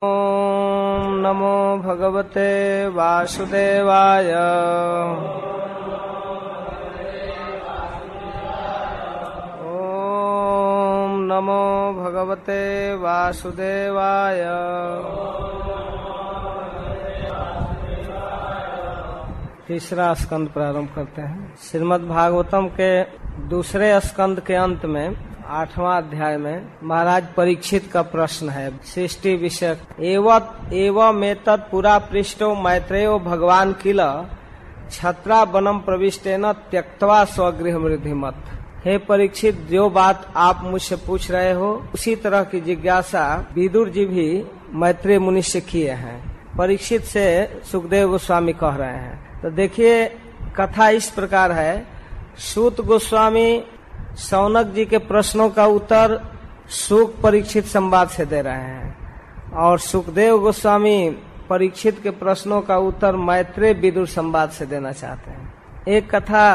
ओम नमो भगवते वासुदेवाय। ओम नमो भगवते वासुदेवाय। तीसरा स्कंद प्रारंभ करते हैं। श्रीमद् भागवतम के दूसरे स्कंद के अंत में 8वां अध्याय में महाराज परीक्षित का प्रश्न है सृष्टि विषय। एवं एतत् पुरा पृष्ठो मैत्रेयो भगवान किल छत्रा वनम प्रविष्टेन त्यक्त्वा स्वगृह मृधिमत। हे परीक्षित, जो बात आप मुझसे पूछ रहे हो उसी तरह की जिज्ञासा विदुर जी भी मैत्रेय मुनि से किए हैं। परीक्षित से सुखदेव गोस्वामी कह रहे हैं। तो देखिए, कथा इस प्रकार है। सूत गोस्वामी शौनक जी के प्रश्नों का उत्तर सुख परीक्षित संवाद से दे रहे हैं और सुखदेव गोस्वामी परीक्षित के प्रश्नों का उत्तर मैत्रेय विदुर संवाद से देना चाहते हैं। एक कथा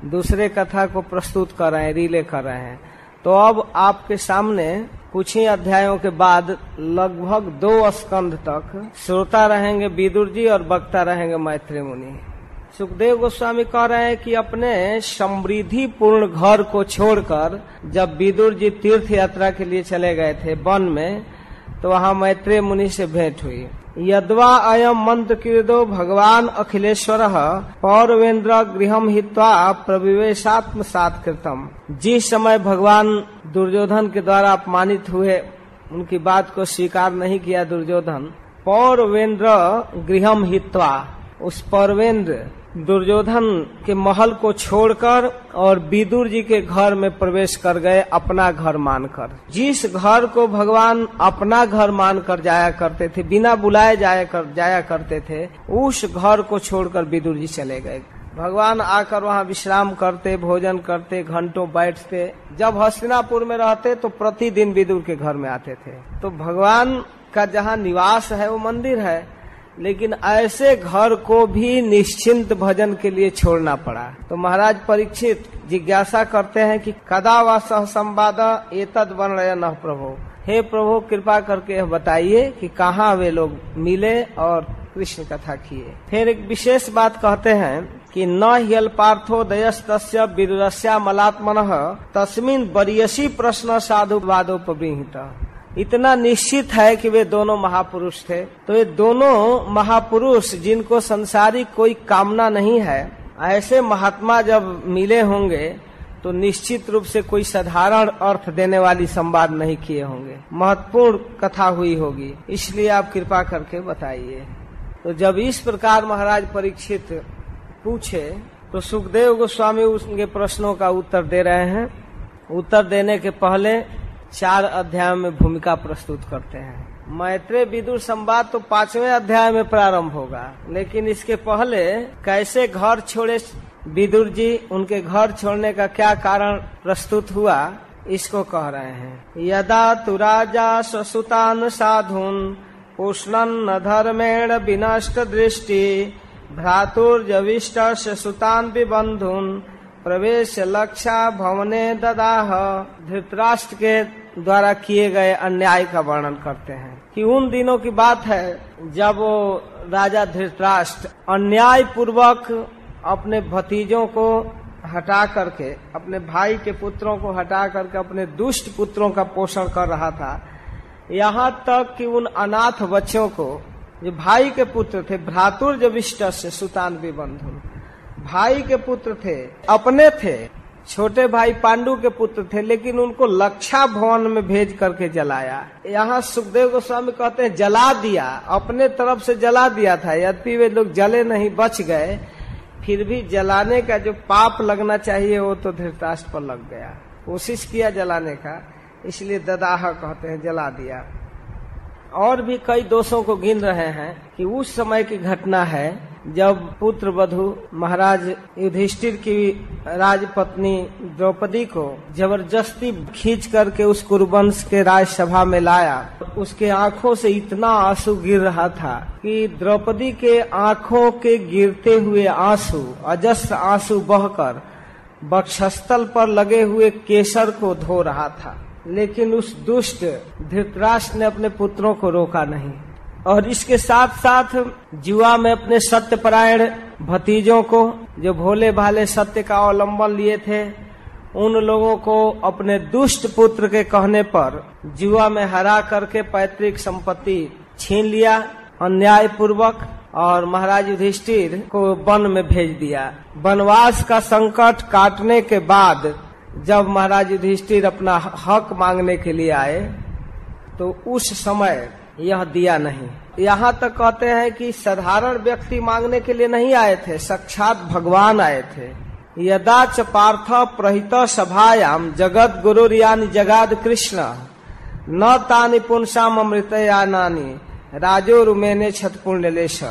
दूसरे कथा को प्रस्तुत कर रहे हैं, रिले कर रहे हैं। तो अब आपके सामने कुछ ही अध्यायों के बाद लगभग 2 स्कंध तक श्रोता रहेंगे विदुर जी और वक्ता रहेंगे मैत्रेय मुनि। सुखदेव गोस्वामी कह रहे हैं कि अपने समृद्धि पूर्ण घर को छोड़कर जब विदुर जी तीर्थ यात्रा के लिए चले गए थे वन में, तो वहाँ मैत्रेय मुनि से भेंट हुई। यद्वा अयम मंत्र कीर्दो भगवान अखिलेश्वर पौरवेन्द्र गृहम हित्वा प्रविवेशात्म सात्कृतम। जिस समय भगवान दुर्योधन के द्वारा अपमानित हुए, उनकी बात को स्वीकार नहीं किया दुर्योधन, पौरवेन्द्र गृहम हित्वा, उस पौरवेन्द्र दुर्योधन के महल को छोड़कर और विदुर जी के घर में प्रवेश कर गए अपना घर मानकर। जिस घर को भगवान अपना घर मानकर जाया करते थे, बिना बुलाए जाया करते थे, उस घर को छोड़कर विदुर जी चले गए। भगवान आकर वहाँ विश्राम करते, भोजन करते, घंटों बैठते। जब हस्तिनापुर में रहते तो प्रतिदिन विदुर के घर में आते थे। तो भगवान का जहाँ निवास है वो मंदिर है, लेकिन ऐसे घर को भी निश्चिंत भजन के लिए छोड़ना पड़ा। तो महाराज परीक्षित जिज्ञासा करते हैं कि कदा व सह संवाद एतद वर्णय न प्रभु। हे प्रभु, कृपा करके बताइए कि कहाँ वे लोग मिले और कृष्ण कथा किए। फिर एक विशेष बात कहते हैं कि न ह्यल पार्थो दयस्तस्य विदुरस्या मलात्मनः तस्मिन् वरीयसी प्रश्न साधु वादोपबृंहित। इतना निश्चित है कि वे दोनों महापुरुष थे। तो ये दोनों महापुरुष जिनको संसारी कोई कामना नहीं है, ऐसे महात्मा जब मिले होंगे तो निश्चित रूप से कोई साधारण अर्थ देने वाली संवाद नहीं किए होंगे, महत्वपूर्ण कथा हुई होगी। इसलिए आप कृपा करके बताइए। तो जब इस प्रकार महाराज परीक्षित पूछे तो सुखदेव गोस्वामी उनके प्रश्नों का उत्तर दे रहे हैं। उत्तर देने के पहले 4 अध्याय में भूमिका प्रस्तुत करते हैं। मैत्रेय विदुर संवाद तो 5वें अध्याय में प्रारंभ होगा, लेकिन इसके पहले कैसे घर छोड़े विदुर जी, उनके घर छोड़ने का क्या कारण प्रस्तुत हुआ, इसको कह रहे हैं। यदा तु राजा स्वसुतान साधून पुष्णन् न धर्मेण विनष्ट दृष्टि भ्रातुर्जविष्ट सुतान विबंधुन प्रवेश लक्षा भवने ददाह। धृतराष्ट्र के द्वारा किए गए अन्याय का वर्णन करते हैं कि उन दिनों की बात है जब वो राजा धृतराष्ट्र अन्याय पूर्वक अपने भतीजों को हटा करके, अपने भाई के पुत्रों को हटा करके अपने दुष्ट पुत्रों का पोषण कर रहा था। यहाँ तक कि उन अनाथ बच्चों को, जो भाई के पुत्र थे, भ्रातुर्जविष्ट सुतान विबंधुन, भाई के पुत्र थे, अपने थे, छोटे भाई पांडु के पुत्र थे, लेकिन उनको लक्षा भवन में भेज करके जलाया। यहाँ सुखदेव गोस्वामी कहते हैं जला दिया, अपने तरफ से जला दिया था। यद्यपि वे लोग जले नहीं, बच गए, फिर भी जलाने का जो पाप लगना चाहिए वो तो धृतराष्ट्र पर लग गया। कोशिश किया जलाने का, इसलिए ददाह कहते हैं, जला दिया। और भी कई दोषों को गिन रहे हैं कि उस समय की घटना है जब पुत्र वधु महाराज युधिष्ठिर की राजपत्नी द्रौपदी को जबरदस्ती खींच करके उस कुरुवंश के राजसभा में लाया। उसके आंखों से इतना आंसू गिर रहा था कि द्रौपदी के आंखों के गिरते हुए आंसू, अजस्र आंसू बहकर वक्षस्थल पर लगे हुए केसर को धो रहा था। लेकिन उस दुष्ट धृतराष्ट्र ने अपने पुत्रों को रोका नहीं, और इसके साथ साथ जुआ में अपने सत्यपरायण भतीजों को, जो भोले भाले सत्य का अवलंबन लिए थे, उन लोगों को अपने दुष्ट पुत्र के कहने पर जुआ में हरा करके पैतृक संपत्ति छीन लिया अन्याय पूर्वक, और महाराज युधिष्ठिर को वन में भेज दिया। वनवास का संकट काटने के बाद जब महाराज युधिष्ठिर अपना हक मांगने के लिए आए तो उस समय यह दिया नहीं। यहाँ तक कहते हैं कि साधारण व्यक्ति मांगने के लिए नहीं आए थे, साक्षात भगवान आए थे। यदा च पार्थ प्रहित सभायाम जगत गुरुरियानि जगाद कृष्ण न तानि पुंसाम अमृतयानानि राजो रुमेने छतपुण्यलेश।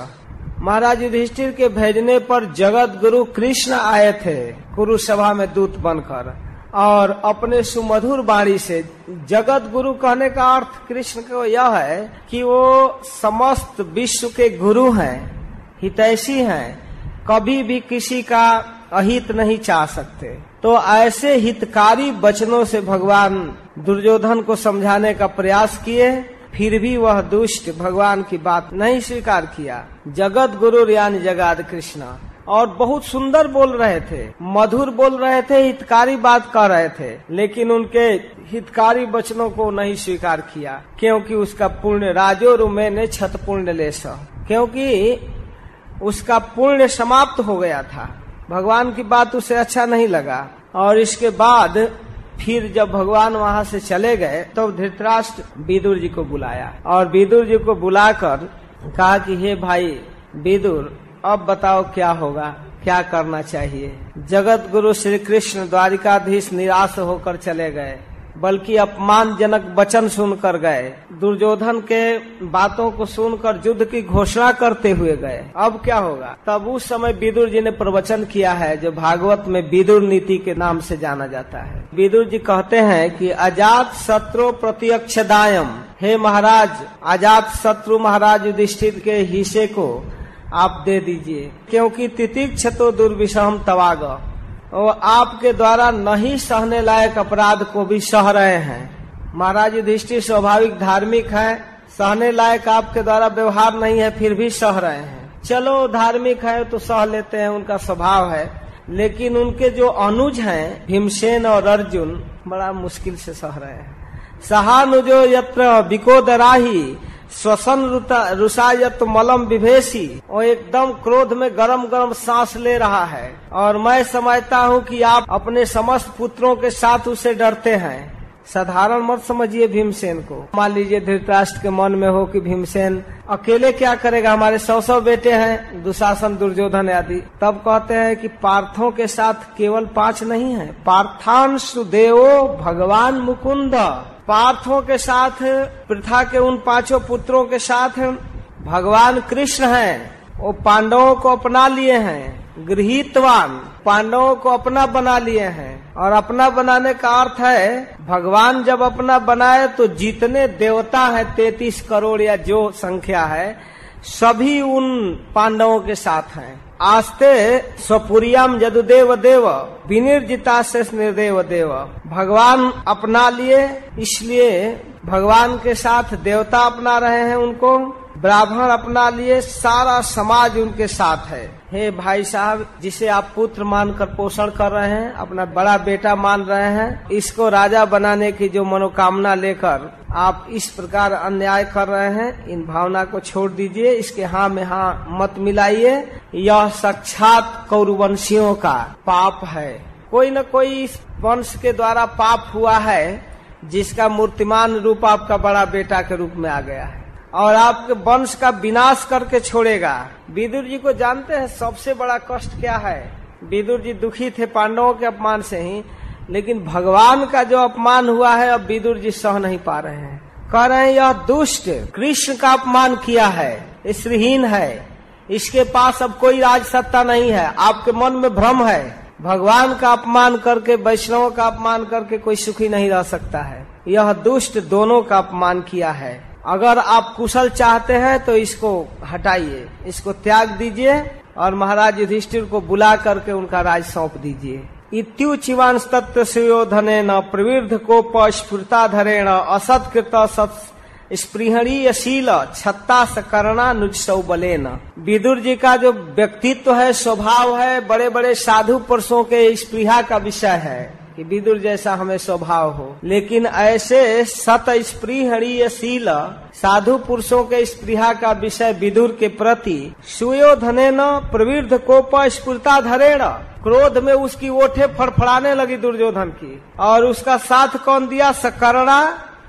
महाराज युधिष्ठिर के भेजने पर जगत गुरु कृष्ण आए थे कुरु सभा में दूत बनकर, और अपने सुमधुर वाणी से, जगत गुरु कहने का अर्थ कृष्ण को यह है कि वो समस्त विश्व के गुरु हैं, हितैषी हैं, कभी भी किसी का अहित नहीं चाह सकते। तो ऐसे हितकारी वचनों से भगवान दुर्योधन को समझाने का प्रयास किए, फिर भी वह दुष्ट भगवान की बात नहीं स्वीकार किया। जगत गुरु यानी जगाद कृष्ण, और बहुत सुंदर बोल रहे थे, मधुर बोल रहे थे, हितकारी बात कह रहे थे, लेकिन उनके हितकारी वचनों को नहीं स्वीकार किया, क्योंकि उसका पुण्य राजो रुमे ने छत पुण्य लेश, क्योंकि उसका पुण्य समाप्त हो गया था। भगवान की बात उसे अच्छा नहीं लगा, और इसके बाद फिर जब भगवान वहाँ से चले गए तो धृतराष्ट्र विदुर जी को बुलाया, और विदुर जी को बुलाकर कहा कि हे भाई विदुर, अब बताओ क्या होगा, क्या करना चाहिए। जगत गुरु श्री कृष्ण द्वारिकाधीश निराश होकर चले गए, बल्कि अपमानजनक वचन सुनकर गए, दुर्योधन के बातों को सुनकर युद्ध की घोषणा करते हुए गए। अब क्या होगा? तब उस समय विदुर जी ने प्रवचन किया है, जो भागवत में विदुर नीति के नाम से जाना जाता है। विदुर जी कहते हैं कि अजात शत्रु प्रत्यक्षदायम, हे महाराज, अजात शत्रु महाराज युधिष्ठिर के हिस्से को आप दे दीजिए, क्योंकि तितिक्षतो दुर्विषहम तवाग, और आपके द्वारा नहीं सहने लायक अपराध को भी सह रहे हैं। महाराज युधिष्ठिर स्वाभाविक धार्मिक है, सहने लायक आपके द्वारा व्यवहार नहीं है, फिर भी सह रहे हैं। चलो धार्मिक है तो सह लेते हैं, उनका स्वभाव है, लेकिन उनके जो अनुज हैं भीमसेन और अर्जुन बड़ा मुश्किल से सह रहे हैं। सहानुजो यत्र विकोदराही श्वसन रुसायत मलम विभेसी, और एकदम क्रोध में गरम गरम सांस ले रहा है, और मैं समझता हूँ कि आप अपने समस्त पुत्रों के साथ उसे डरते हैं। साधारण मत समझिए भीमसेन को। मान लीजिए धृतराष्ट्र के मन में हो कि भीमसेन अकेले क्या करेगा, हमारे 100 बेटे हैं, दुशासन दुर्योधन आदि, तब कहते हैं कि पार्थों के साथ केवल 5 नहीं है, पार्थान सुदेवो भगवान मुकुंद, पार्थों के साथ, पृथा के उन 5 पुत्रों के साथ भगवान कृष्ण हैं। वो पांडवों को अपना लिए हैं, गृहीतवान, पांडवों को अपना बना लिए हैं। और अपना बनाने का अर्थ है, भगवान जब अपना बनाए तो जितने देवता हैं 33 करोड़ या जो संख्या है, सभी उन पांडवों के साथ हैं। आस्ते स्वपुरियम यदुदेव देव विनिर्जिता से निर्देव देव, भगवान अपना लिए, इसलिए भगवान के साथ देवता अपना रहे हैं उनको, ब्राह्मण अपना लिए, सारा समाज उनके साथ है। हे भाई साहब, जिसे आप पुत्र मानकर पोषण कर रहे हैं, अपना बड़ा बेटा मान रहे हैं, इसको राजा बनाने की जो मनोकामना लेकर आप इस प्रकार अन्याय कर रहे हैं, इन भावना को छोड़ दीजिए, इसके हाँ में हाँ मत मिलाइए। यह साक्षात कौरवंशियों का पाप है। कोई न कोई इस वंश के द्वारा पाप हुआ है, जिसका मूर्तिमान रूप आपका बड़ा बेटा के रूप में आ गया है, और आपके वंश का विनाश करके छोड़ेगा। विदुर जी को जानते हैं सबसे बड़ा कष्ट क्या है। विदुर जी दुखी थे पांडवों के अपमान से ही, लेकिन भगवान का जो अपमान हुआ है अब विदुर जी सह नहीं पा रहे हैं। कह रहे हैं यह दुष्ट कृष्ण का अपमान किया है, श्रीहीन है, इसके पास अब कोई राज सत्ता नहीं है। आपके मन में भ्रम है, भगवान का अपमान करके, वैष्णवों का अपमान करके कोई सुखी नहीं रह सकता है। यह दुष्ट दोनों का अपमान किया है। अगर आप कुशल चाहते हैं तो इसको हटाइए, इसको त्याग दीजिए, और महाराज युधिष्ठिर को बुला करके उनका राज सौंप दीजिए। इत्युचिवांस तत्र सुयोधनेन प्रवृद्ध कोप स्फुरताधरेण असत्कृत सत् स्पृहणीयशील छत्ता सकरणा नुजसौ बलेन। विदुर जी का जो व्यक्तित्व है, स्वभाव है, बड़े बड़े साधु पुरुषों के स्पृहा का विषय है कि विदुर जैसा हमें स्वभाव हो, लेकिन ऐसे सत स्पृहणीयशील साधु पुरुषों के स्पृहा का विषय विदुर के प्रति सुयोधनेन प्रवृद्ध कोप स्फुरताधरेण, क्रोध में उसकी ओठे फड़फड़ाने लगी दुर्योधन की, और उसका साथ कौन दिया? सकरणा,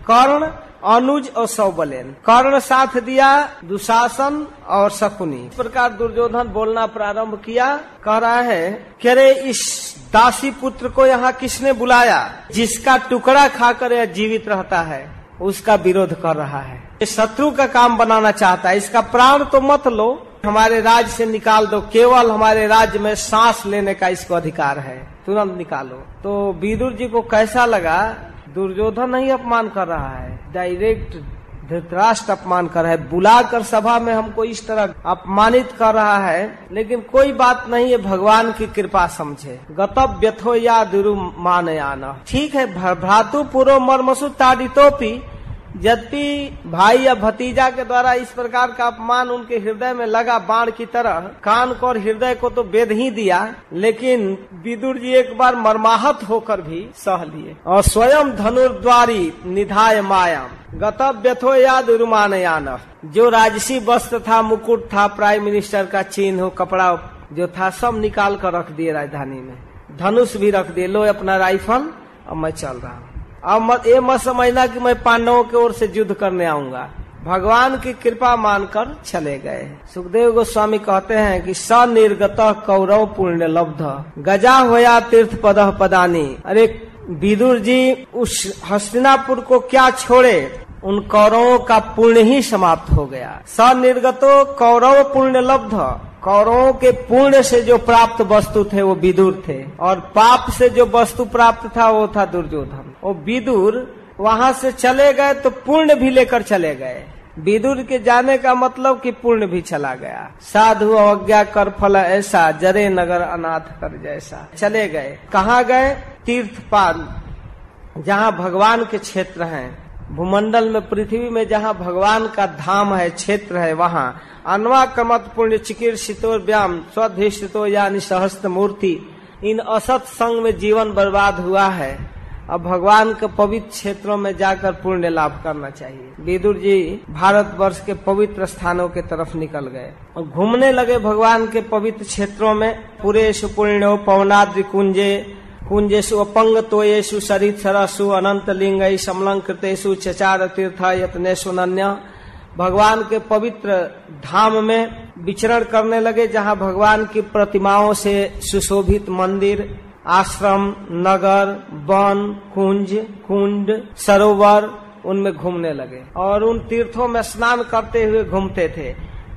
कर्ण, अनुज और सौबलेन। कर्ण साथ दिया दुशासन और शकुनी। इस प्रकार दुर्योधन बोलना प्रारंभ किया, कह रहा है कि अरे इस दासी पुत्र को यहाँ किसने बुलाया? जिसका टुकड़ा खाकर यह जीवित रहता है उसका विरोध कर रहा है, ये शत्रु का काम बनाना चाहता है। इसका प्राण तो मत लो, हमारे राज्य से निकाल दो, केवल हमारे राज्य में सांस लेने का इसको अधिकार है, तुरंत निकालो। तो विदुर जी को कैसा लगा? दुर्योधन नहीं अपमान कर रहा है, डायरेक्ट धृतराष्ट्र अपमान कर रहा है, बुलाकर सभा में हमको इस तरह अपमानित कर रहा है। लेकिन कोई बात नहीं, ये भगवान की कृपा समझे। गतव्यथो या दुरुमानयान, ठीक है, भ्रातु पुरो मर्मसु ताडितोपि, यद्यपि भाई या भतीजा के द्वारा इस प्रकार का अपमान उनके हृदय में लगा बाण की तरह, कान को और हृदय को तो वेद ही दिया, लेकिन विदुर जी एक बार मर्माहत होकर भी सह लिए और स्वयं धनुर्द्वारी निधाय मायाम गतव्यथो या दुरुमानयान। जो राजसी वस्त्र था, मुकुट था, प्राइम मिनिस्टर का चिन्ह, कपड़ा जो था, सब निकाल कर रख दिए राजधानी में, धनुष भी रख दिए, लो अपना राइफल, अब मैं चल रहा हूँ। अब ये मत समझना कि मैं पांडवों की ओर से युद्ध करने आऊंगा, भगवान की कृपा मानकर चले गए। सुखदेव गोस्वामी कहते हैं कि स निर्गत कौरव पुण्य लब्ध गजा होया तीर्थ पदः पदानी। अरे विदुर जी उस हस्तिनापुर को क्या छोड़े, उन कौरवों का पुण्य ही समाप्त हो गया। स निर्गतो कौरव पुण्य लब्ध, कौरवों के पुण्य से जो प्राप्त वस्तु थे वो विदुर थे, और पाप से जो वस्तु प्राप्त था वो था दुर्योधन। वो विदुर वहां से चले गए तो पुण्य भी लेकर चले गए। विदुर के जाने का मतलब कि पुण्य भी चला गया। साधु अवज्ञा कर फल ऐसा, जरे नगर अनाथ कर जैसा। चले गए, कहाँ गए? तीर्थपाद, जहाँ भगवान के क्षेत्र हैं, भूमंडल में, पृथ्वी में जहाँ भगवान का धाम है, क्षेत्र है, वहाँ अन्वा कमत पुण्य चिकीर्षितो व्याम स्वधिष्ठितो यानी सहस्त्र मूर्ति। इन असत संग में जीवन बर्बाद हुआ है, अब भगवान के पवित्र क्षेत्रों में जाकर पुण्य लाभ करना चाहिए। विदुर जी भारतवर्ष के पवित्र स्थानों के तरफ निकल गए और घूमने लगे भगवान के पवित्र क्षेत्रों में। पुरेषु पुण्यो पवनाद्रि कुंजे कुंजेषु अपंग तोयेषु सरित सरसु अनंत लिंगई समलंकृतेषु चचार तीर्थ यत्नेषु नन्य। भगवान के पवित्र धाम में विचरण करने लगे, जहाँ भगवान की प्रतिमाओं से सुशोभित मंदिर, आश्रम, नगर, वन, कुंड, सरोवर, उनमें घूमने लगे और उन तीर्थों में स्नान करते हुए घूमते थे।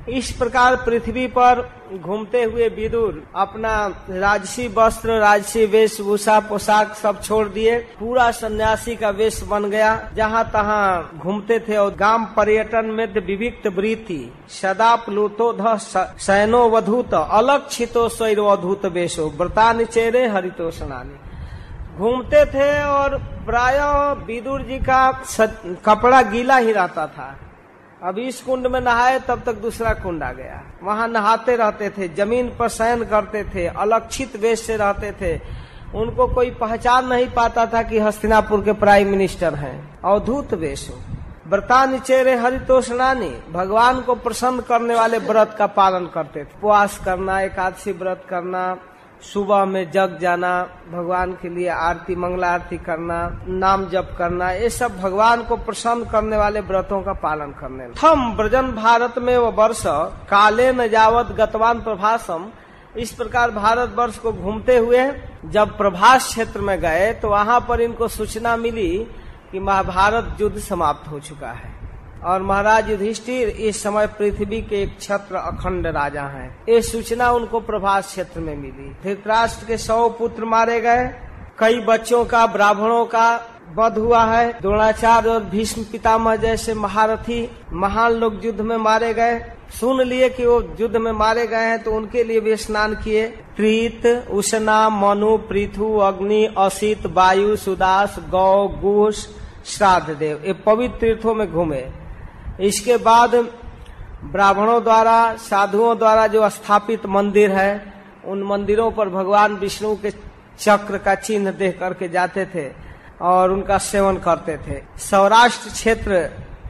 इस प्रकार पृथ्वी पर घूमते हुए विदुर अपना राजसी वस्त्र, राजसी वेशभूषा, पोशाक सब छोड़ दिए, पूरा सन्यासी का वेश बन गया। जहाँ तहाँ घूमते थे और गांव पर्यटन में विविक्त वृत्ति सदा प्लुतोध सैनो वधूत अलक्षितो स्वैरवधूत वेशो व्रतानि चेरे हरितो सनानी। घूमते थे और प्रायः विदुर जी का कपड़ा गीला ही रहता था। अब इस कुंड में नहाए तब तक दूसरा कुंड आ गया, वहां नहाते रहते थे, जमीन पर शयन करते थे, अलक्षित वेश से रहते थे। उनको कोई पहचान नहीं पाता था कि हस्तिनापुर के प्राइम मिनिस्टर हैं। अवधूत वेश हो, व्रतानि चेरे हरितोषणानी, भगवान को प्रसन्न करने वाले व्रत का पालन करते थे। उपवास करना, एकादशी व्रत करना, सुबह में जग जाना, भगवान के लिए आरती, मंगला आरती करना, नाम जप करना, ये सब भगवान को प्रसन्न करने वाले व्रतों का पालन करने। थम ब्रजन भारत में वो वर्ष काले न जावत गतवान प्रभासम। इस प्रकार भारत वर्ष को घूमते हुए जब प्रभास क्षेत्र में गए तो वहां पर इनको सूचना मिली कि महाभारत युद्ध समाप्त हो चुका है और महाराज युधिष्ठिर इस समय पृथ्वी के एक छत्र अखंड राजा हैं। ये सूचना उनको प्रभास क्षेत्र में मिली। धृतराष्ट्र के 100 पुत्र मारे गए, कई बच्चों का, ब्राह्मणों का वध हुआ है। द्रोणाचार्य और भीष्म पितामह जैसे महारथी महान लोग युद्ध में मारे गए। सुन लिए कि वो युद्ध में मारे गए हैं तो उनके लिए भी स्नान किए। प्रीत, उष्णा, मनु, पृथु, अग्नि, असित, वायु, सुदास, गौ, गुश, श्राद्ध देव, ये पवित्र तीर्थों में घूमे। इसके बाद ब्राह्मणों द्वारा, साधुओं द्वारा जो स्थापित मंदिर है, उन मंदिरों पर भगवान विष्णु के चक्र का चिन्ह देख करके जाते थे और उनका सेवन करते थे। सौराष्ट्र क्षेत्र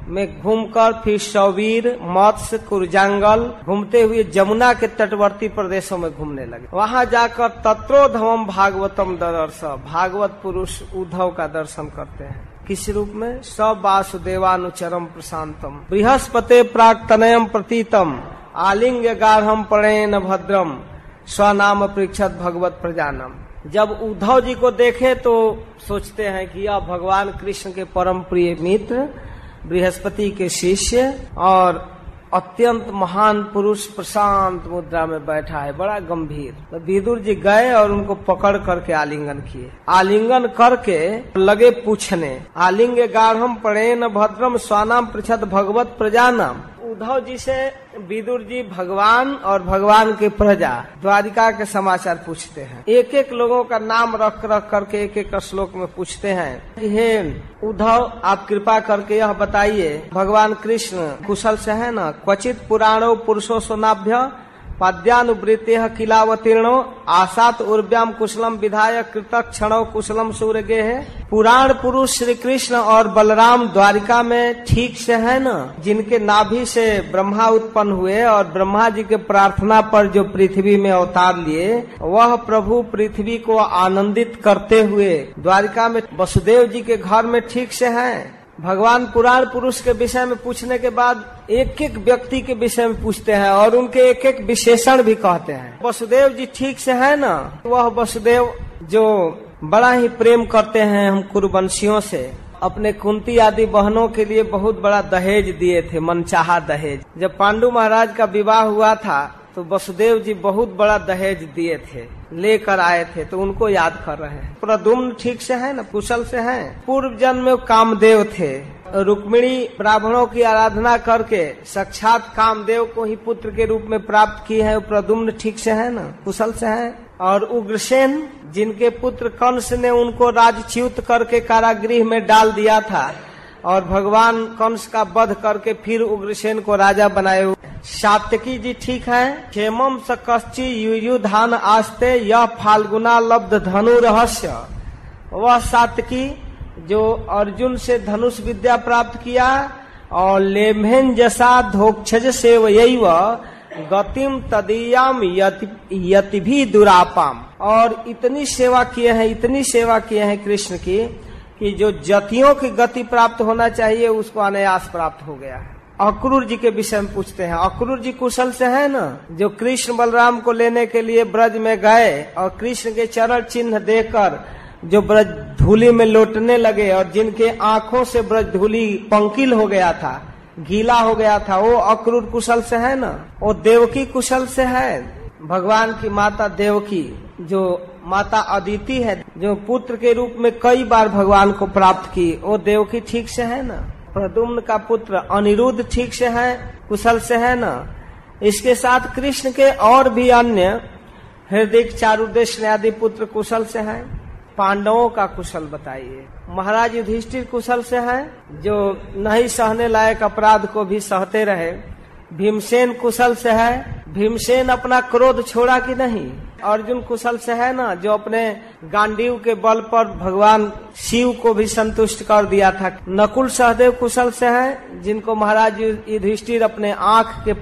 में घूमकर फिर शौवीर, मत्स्य, कुरजांगल घूमते हुए जमुना के तटवर्ती प्रदेशों में घूमने लगे। वहां जाकर तत्रोधवम भागवतम दर्श, भागवत पुरुष उद्धव का दर्शन करते हैं। किस रूप में? सब वासुदेवानुचरम प्रशांतम बृहस्पते प्राक्तनयम प्रतीतम आलिंग गाढ़म प्रणयन भद्रम स्वनाम पृक्षत भगवत प्रजानम। जब उद्धव जी को देखे तो सोचते हैं कि यह भगवान कृष्ण के परम प्रिय मित्र, बृहस्पति के शिष्य और अत्यंत महान पुरुष प्रशांत मुद्रा में बैठा है, बड़ा गंभीर। तो विदुर जी गए और उनको पकड़ करके आलिंगन किए। आलिंगन करके लगे पूछने, आलिंग गाढ़म प्रणयन भद्रम स्वानाम पृछत भगवत प्रजानाम। उद्धव जी से विदुर जी भगवान और भगवान के प्रजा द्वारिका के समाचार पूछते हैं। एक एक लोगों का नाम रख रख करके एक एक श्लोक में पूछते हैं। हे उद्धव, आप कृपा करके यह बताइए, भगवान कृष्ण कुशल से है न? क्वचित पुराणो पुरुषो सोनाभ्य पाद्यानुवृत्ति किलावतीर्णो आसात उर्व्याम कुशलम विधाय कृतक क्षणो कुशलम सूर्य है। पुराण पुरुष श्री कृष्ण और बलराम द्वारिका में ठीक से है न? जिनके नाभि से ब्रह्मा उत्पन्न हुए और ब्रह्मा जी के प्रार्थना पर जो पृथ्वी में अवतार लिए, वह प्रभु पृथ्वी को आनंदित करते हुए द्वारिका में वसुदेव जी के घर में ठीक से हैं। भगवान पुराण पुरुष के विषय में पूछने के बाद एक एक व्यक्ति के विषय में पूछते हैं और उनके एक एक विशेषण भी कहते हैं। वसुदेव जी ठीक से है ना? वह वसुदेव जो बड़ा ही प्रेम करते हैं हम कुरुवंशियों से, अपने कुंती आदि बहनों के लिए बहुत बड़ा दहेज दिए थे, मनचाहा दहेज। जब पांडु महाराज का विवाह हुआ था तो वसुदेव जी बहुत बड़ा दहेज दिए थे, लेकर आए थे, तो उनको याद कर रहे हैं। प्रद्युम्न ठीक से है ना? कुशल से है? पूर्व जन्म में कामदेव थे। रुक्मिणी ब्राह्मणों की आराधना करके साक्षात कामदेव को ही पुत्र के रूप में प्राप्त की है। प्रद्युम्न ठीक से है ना? कुशल से है। और उग्रसेन, जिनके पुत्र कंस ने उनको राजच्युत करके कारागृह में डाल दिया था और भगवान कंस का वध करके फिर उग्रसेन को राजा बनाए। सात्यकी जी ठीक है। क्षेमम सकश्ची युयुधान आस्ते यह फाल्गुना लब्ध धनु रहस्य। वह सात्यकी जो अर्जुन से धनुष विद्या प्राप्त किया और लेम्हेन जसा धोक्षज सेवयैव गतिम तदीयाम यति भी दुरापाम। और इतनी सेवा किए हैं कृष्ण की कि जो जतियों की गति प्राप्त होना चाहिए उसको अनायास प्राप्त हो गया है। अक्रूर जी के विषय में पूछते हैं। अक्रूर जी कुशल से है ना? जो कृष्ण बलराम को लेने के लिए ब्रज में गए और कृष्ण के चरण चिन्ह देकर जो ब्रज धूली में लौटने लगे और जिनके आंखों से ब्रज धूली पंकिल हो गया था, गीला हो गया था, वो अक्रूर कुशल से है ना? वो देवकी कुशल से है। भगवान की माता देवकी जो माता अदिति है, जो पुत्र के रूप में कई बार भगवान को प्राप्त की, वो देवकी ठीक से है ना? प्रद्युम्न का पुत्र अनिरुद्ध ठीक से है, कुशल से है ना? इसके साथ कृष्ण के और भी अन्य हृदय चारुदेश आदि पुत्र कुशल से हैं। पांडवों का कुशल बताइए। महाराज युधिष्ठिर कुशल से हैं, जो नहीं सहने लायक अपराध को भी सहते रहे। भीमसेन कुशल से है। भीमसेन अपना क्रोध छोड़ा कि नहीं? अर्जुन कुशल से है ना? जो अपने गांडीव के बल पर भगवान शिव को भी संतुष्ट कर दिया था। नकुल सहदेव कुशल से हैं, जिनको महाराज युधिष्ठिर अपने आंख के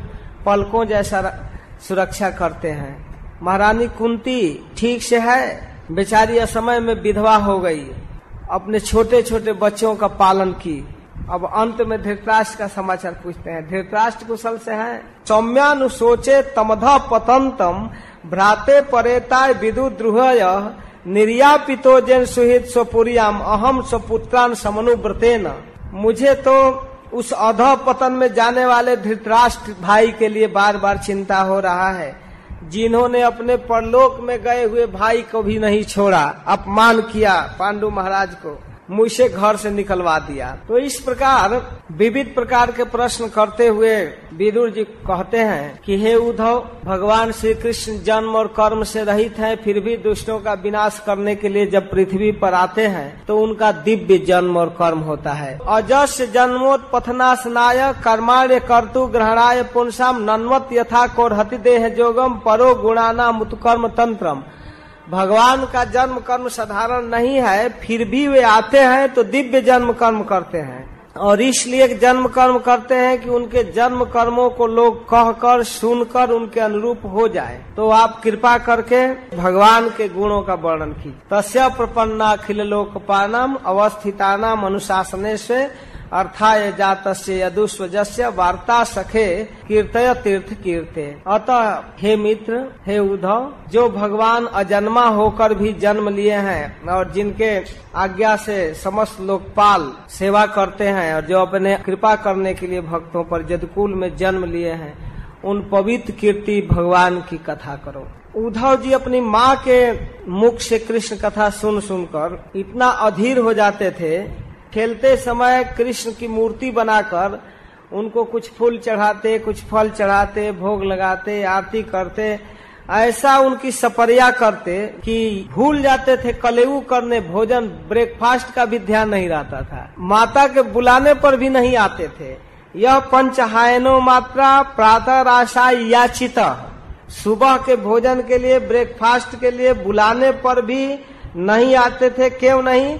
पलकों जैसा सुरक्षा करते हैं। महारानी कुंती ठीक से है, बेचारी असमय में विधवा हो गई, अपने छोटे छोटे बच्चों का पालन की। अब अंत में धृतराष्ट्र का समाचार पूछते हैं। धृतराष्ट्र कुशल से हैं। सौम्यानुशोचे तमधा पतंतम भ्राते परेताय विदुद्रुहय निर्यापितो जन सुहित स्वपुरियाम अहम स्वपुत्रान समनुव्रतेन। मुझे तो उस अधः पतन में जाने वाले धृतराष्ट्र भाई के लिए बार बार चिंता हो रहा है, जिन्होंने अपने परलोक में गए हुए भाई को भी नहीं छोड़ा, अपमान किया पांडु महाराज को। मुझसे घर से निकलवा दिया। तो इस प्रकार विविध प्रकार के प्रश्न करते हुए विदुर जी कहते हैं कि हे उद्धव, भगवान श्री कृष्ण जन्म और कर्म से रहित हैं, फिर भी दुष्टों का विनाश करने के लिए जब पृथ्वी पर आते हैं तो उनका दिव्य जन्म और कर्म होता है। अजस्य जन्मोत्पथनाशनाय कर्माण्य कर्तु ग्रहणाय पुंसाम नन्वत यथा कोरहति देह जोगम परो गुणानाम उत्कर्म तंत्रम। भगवान का जन्म कर्म साधारण नहीं है, फिर भी वे आते हैं तो दिव्य जन्म कर्म करते हैं, और इसलिए जन्म कर्म करते हैं कि उनके जन्म कर्मों को लोग कहकर सुनकर उनके अनुरूप हो जाए। तो आप कृपा करके भगवान के गुणों का वर्णन कीजिए। तस्य प्रपन्ना अखिल लोकपालम अवस्थितानाम अनुशासने से अर्थाय जातस्य यदुष्वजस्य वार्ता सखे कीर्तय तीर्थ कीर्ते। अतः हे मित्र, हे उद्धव, जो भगवान अजन्मा होकर भी जन्म लिए हैं और जिनके आज्ञा से समस्त लोकपाल सेवा करते हैं और जो अपने कृपा करने के लिए भक्तों पर यदुकुल में जन्म लिए हैं, उन पवित्र कीर्ति भगवान की कथा करो। उद्धव जी अपनी माँ के मुख से कृष्ण कथा सुन सुनकर इतना अधीर हो जाते थे, खेलते समय कृष्ण की मूर्ति बनाकर उनको कुछ फूल चढ़ाते, कुछ फल चढ़ाते, भोग लगाते, आरती करते, ऐसा उनकी सपरिया करते कि भूल जाते थे कलेऊ करने, भोजन ब्रेकफास्ट का भी ध्यान नहीं रहता था। माता के बुलाने पर भी नहीं आते थे। यह पंचहायनो मात्रा प्रातः राशा याचित, सुबह के भोजन के लिए, ब्रेकफास्ट के लिए बुलाने पर भी नहीं आते थे। क्यों नहीं?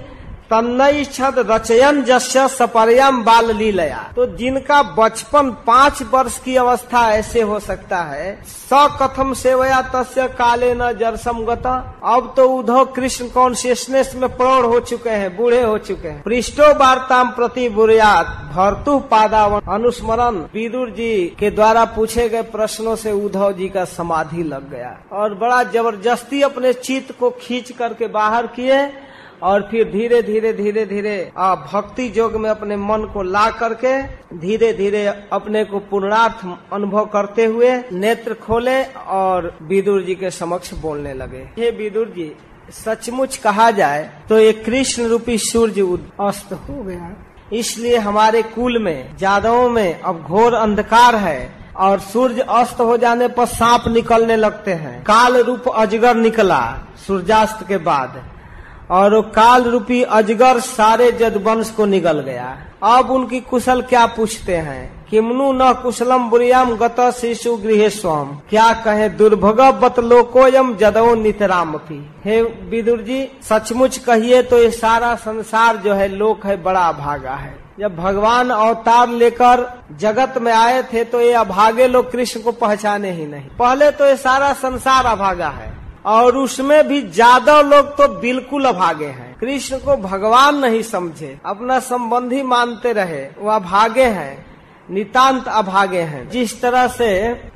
तन्नई छद रचयन जस्य सपर्यम बाल लीलया। तो जिनका बचपन 5 वर्ष की अवस्था ऐसे हो सकता है, स कथम सेवया तस्य काले न जरसम गता। अब तो उद्धव कृष्ण कॉन्शियसनेस में प्रौढ़ हो चुके हैं, बूढ़े हो चुके हैं। पृष्ठो वार्ताम प्रति बुरियात भर्तु पादावन अनुस्मरण। विदुर जी के द्वारा पूछे गए प्रश्नों से उद्धव जी का समाधि लग गया और बड़ा जबरदस्ती अपने चित्त को खींच करके बाहर किए और फिर धीरे धीरे भक्ति योग में अपने मन को ला करके धीरे धीरे अपने को पूर्णार्थ अनुभव करते हुए नेत्र खोले और विदुर जी के समक्ष बोलने लगे। हे विदुर जी, सचमुच कहा जाए तो ये कृष्ण रूपी सूर्य अस्त हो गया, इसलिए हमारे कुल में, जादवों में अब घोर अंधकार है और सूर्य अस्त हो जाने पर सांप निकलने लगते हैं। काल रूप अजगर निकला सूर्यास्त के बाद और वो काल रूपी अजगर सारे जदवंश को निगल गया। अब उनकी कुशल क्या पूछते हैं? किमनु न कुशलम बुरियाम गत शिशु गृहे स्वम। क्या कहे दुर्भग बत लोकोयम जदो नितरामपि। हे विदुर जी, सचमुच कहिए तो ये सारा संसार जो है लोक है, बड़ा अभागा है। जब भगवान अवतार लेकर जगत में आए थे तो ये अभागे लोग कृष्ण को पहचाने ही नहीं। पहले तो ये सारा संसार अभागा है और उसमें भी ज्यादा लोग तो बिल्कुल अभागे हैं। कृष्ण को भगवान नहीं समझे, अपना संबंधी मानते रहे, वो अभागे हैं, नितांत अभागे हैं। जिस तरह से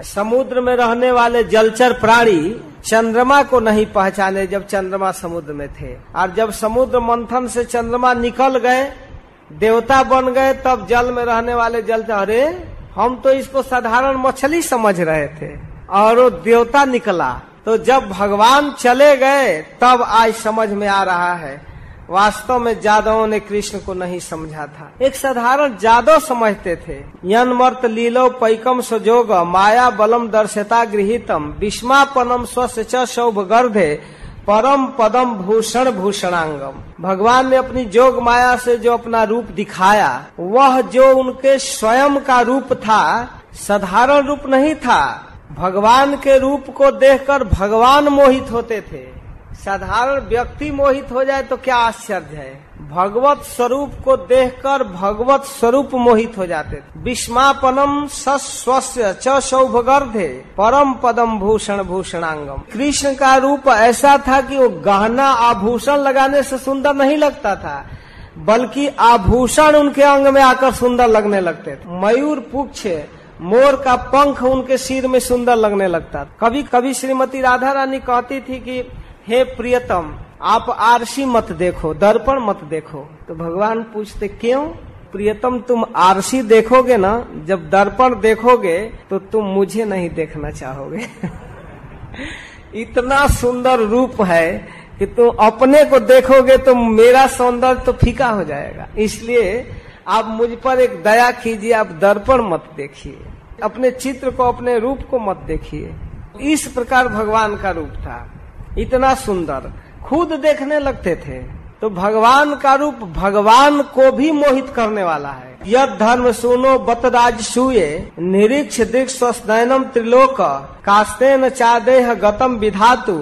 समुद्र में रहने वाले जलचर प्राणी चंद्रमा को नहीं पहचाने जब चंद्रमा समुद्र में थे, और जब समुद्र मंथन से चंद्रमा निकल गए, देवता बन गए, तब जल में रहने वाले जलचर, अरे हम तो इसको साधारण मछली समझ रहे थे और वो देवता निकला। तो जब भगवान चले गए तब आज समझ में आ रहा है वास्तव में जादवों ने कृष्ण को नहीं समझा था। एक साधारण जादव समझते थे। यन्मर्त लीलो पैकम सजोग माया बलम दर्शता गृहीतम विस्मापनम स्वस्य च शौभगर्धे परम पदम भूषण भूषणांगम। भगवान ने अपनी जोग माया से जो अपना रूप दिखाया, वह जो उनके स्वयं का रूप था, साधारण रूप नहीं था। भगवान के रूप को देखकर भगवान मोहित होते थे। साधारण व्यक्ति मोहित हो जाए तो क्या आश्चर्य है, भगवत स्वरूप को देखकर भगवत स्वरूप मोहित हो जाते थे। विस्मापनम सस्वस्य च शौभगर्धे परम पदम भूषण भूषणांगम। कृष्ण का रूप ऐसा था कि वो गहना आभूषण लगाने से सुंदर नहीं लगता था, बल्कि आभूषण उनके अंग में आकर सुंदर लगने लगते थे। मयूर पुच्छ, मोर का पंख उनके सिर में सुंदर लगने लगता। कभी कभी श्रीमती राधा रानी कहती थी कि हे प्रियतम, आप आरसी मत देखो, दर्पण मत देखो। तो भगवान पूछते, क्यों प्रियतम, तुम आरसी देखोगे ना, जब दर्पण देखोगे तो तुम मुझे नहीं देखना चाहोगे। इतना सुंदर रूप है कि तुम अपने को देखोगे तो मेरा सौंदर्य तो फीका हो जाएगा। इसलिए आप मुझ पर एक दया कीजिए, आप दर्पण मत देखिए, अपने चित्र को, अपने रूप को मत देखिए। इस प्रकार भगवान का रूप था, इतना सुंदर, खुद देखने लगते थे। तो भगवान का रूप भगवान को भी मोहित करने वाला है। यद धर्म सुनो बतराज सूये निरीक्ष दृक्ष स्नयनम त्रिलोक कास्तेन चादेह गतम विधातु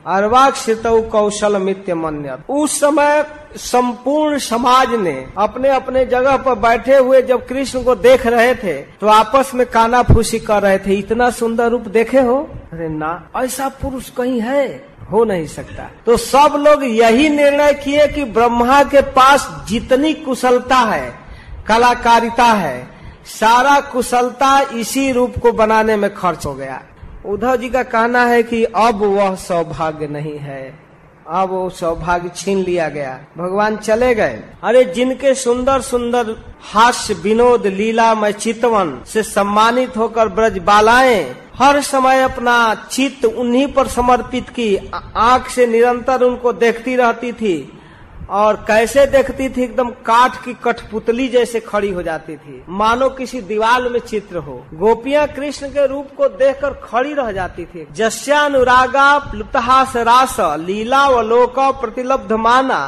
अर्वाक्षितौ कौशल मित्य मन्यत। उस समय संपूर्ण समाज ने अपने अपने जगह पर बैठे हुए जब कृष्ण को देख रहे थे तो आपस में कानाफूसी कर रहे थे, इतना सुंदर रूप देखे हो? अरे ना, ऐसा पुरुष कहीं है, हो नहीं सकता। तो सब लोग यही निर्णय किए कि ब्रह्मा के पास जितनी कुशलता है, कलाकारिता है, सारा कुशलता इसी रूप को बनाने में खर्च हो गया। उद्धव जी का कहना है कि अब वह सौभाग्य नहीं है, अब वो सौभाग्य छीन लिया गया, भगवान चले गए। अरे जिनके सुंदर सुंदर हास्य विनोद लीलामय चितवन से सम्मानित होकर ब्रज बालाएं हर समय अपना चित्त उन्हीं पर समर्पित की, आंख से निरंतर उनको देखती रहती थी और कैसे देखती थी, एकदम काठ की कठपुतली जैसे खड़ी हो जाती थी, मानो किसी दीवार में चित्र हो। गोपियां कृष्ण के रूप को देखकर खड़ी रह जाती थी। जस्यानुरागा प्लुप्तहास रास लीला व लोक प्रतिलब्ध माना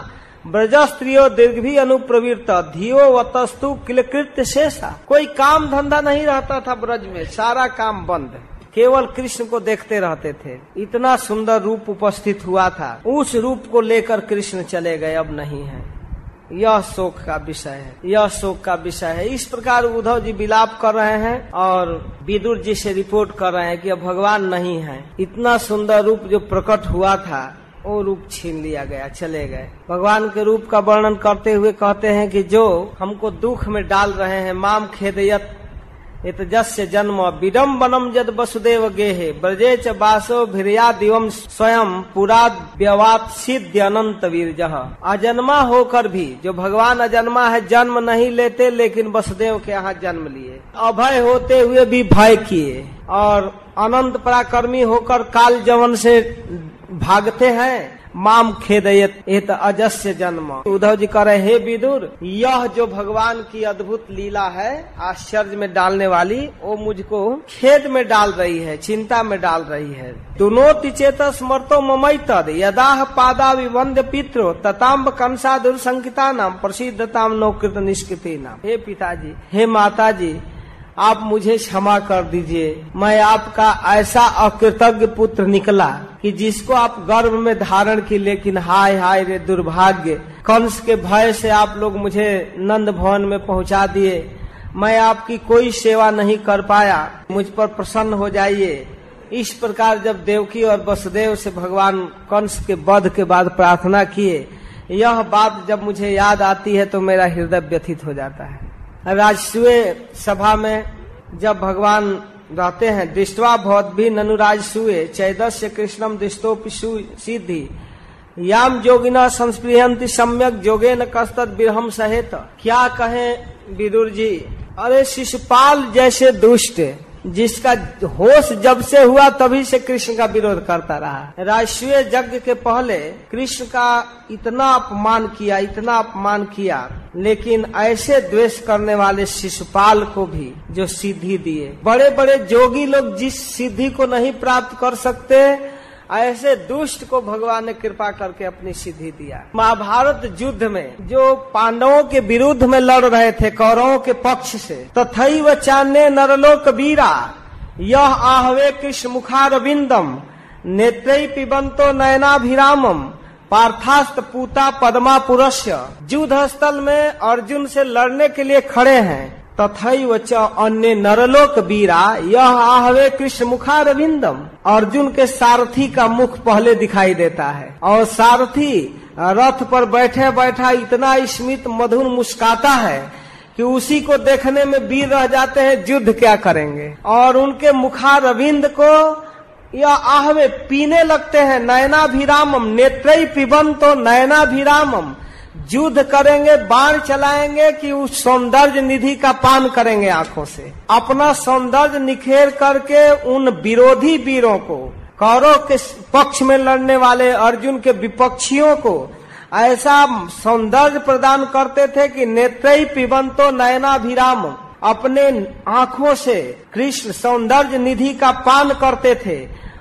ब्रज स्त्रियो दीर्घ अनुप्रवृत्त धियो वतस्तु किलकृत्य शेषा। कोई काम धंधा नहीं रहता था ब्रज में, सारा काम बंद, केवल कृष्ण को देखते रहते थे। इतना सुंदर रूप उपस्थित हुआ था, उस रूप को लेकर कृष्ण चले गए, अब नहीं है। यह शोक का विषय है, यह शोक का विषय है। इस प्रकार उद्धव जी विलाप कर रहे हैं और विदुर जी से रिपोर्ट कर रहे हैं कि अब भगवान नहीं है। इतना सुंदर रूप जो प्रकट हुआ था वो रूप छीन लिया गया, चले गए। भगवान के रूप का वर्णन करते हुए कहते हैं कि जो हमको दुख में डाल रहे हैं, माम खेदयत एतजस्य जन्म विडम्बनम जद वसुदेव गेहे ब्रजे च बासो भिरिया दिवम स्वयं पुरा व्यवात सिद्ध अनंत वीरजह। अजन्मा होकर भी, जो भगवान अजन्मा है, जन्म नहीं लेते, लेकिन वसुदेव के यहाँ जन्म लिए, अभय होते हुए भी भय किए और अनंत पराक्रमी होकर काल जवन से भागते हैं। माम खेदयत एत अजस्य जन्म। उद्धव जी कह रहे, हे विदुर, यह जो भगवान की अद्भुत लीला है, आश्चर्य में डालने वाली, वो मुझको खेद में डाल रही है, चिंता में डाल रही है। दुनोति चेत स्मर्तो ममई तद यदाह पादा विवंद्य पित्रो तताम्ब कंसा दुर्संकिता नाम प्रसिद्धताम नौकृत निष्कृति नाम। हे पिताजी, हे माताजी, आप मुझे क्षमा कर दीजिए, मैं आपका ऐसा अकृतज्ञ पुत्र निकला कि जिसको आप गर्भ में धारण की, लेकिन हाय हाय रे दुर्भाग्य, कंस के भय से आप लोग मुझे नंद भवन में पहुंचा दिए, मैं आपकी कोई सेवा नहीं कर पाया, मुझ पर प्रसन्न हो जाइए। इस प्रकार जब देवकी और वसुदेव से भगवान कंस के वध के बाद प्रार्थना किए, यह बात जब मुझे याद आती है तो मेरा हृदय व्यथित हो जाता है। राजसूय सभा में जब भगवान रहते हैं, दृष्टवा भवद्भिः ननु राजसूये चैदस्य कृष्णम दृष्टोपि सिद्धि याम जोगिना संस्पृहन्ति सम्यक जोगेन कस्तद विरहम सहेत। क्या कहें विदुर जी, अरे शिशुपाल जैसे दुष्ट, जिसका होश जब से हुआ तभी से कृष्ण का विरोध करता रहा, राजसूय यज्ञ के पहले कृष्ण का इतना अपमान किया, इतना अपमान किया, लेकिन ऐसे द्वेष करने वाले शिशुपाल को भी जो सिद्धि दिए। बड़े बड़े जोगी लोग जिस सिद्धि को नहीं प्राप्त कर सकते, ऐसे दुष्ट को भगवान ने कृपा करके अपनी सिद्धि दिया। महाभारत युद्ध में जो पांडवों के विरुद्ध में लड़ रहे थे, कौरवों के पक्ष से, तथैव चान्ये नरलोक वीरा यह आहवे कृष्ण मुखारविंदम नेत्रै पिबंतो नयनाभिरामम पार्थास्त पूता पद्मा पुरस्य। युद्ध स्थल में अर्जुन से लड़ने के लिए खड़े हैं, तथैव च अन्य नरलोक वीरा यह आहवे कृष्ण मुखारविंदम। अर्जुन के सारथी का मुख पहले दिखाई देता है और सारथी रथ पर बैठे बैठा इतना स्मित मधुर मुस्काता है कि उसी को देखने में वीर रह जाते हैं, युद्ध क्या करेंगे। और उनके मुखारविंद को यह आहवे पीने लगते हैं, नयनाभिरामम नेत्रै पिबंतो नयनाभिरामम। युद्ध करेंगे, बाण चलाएंगे कि उस सौंदर्य निधि का पान करेंगे आंखों से, अपना सौंदर्य निखेर करके उन विरोधी वीरों को, कौरव के पक्ष में लड़ने वाले अर्जुन के विपक्षियों को ऐसा सौंदर्य प्रदान करते थे कि नेत्रई पिबंतो नयनाभिराम, अपने आंखों से कृष्ण सौंदर्य निधि का पान करते थे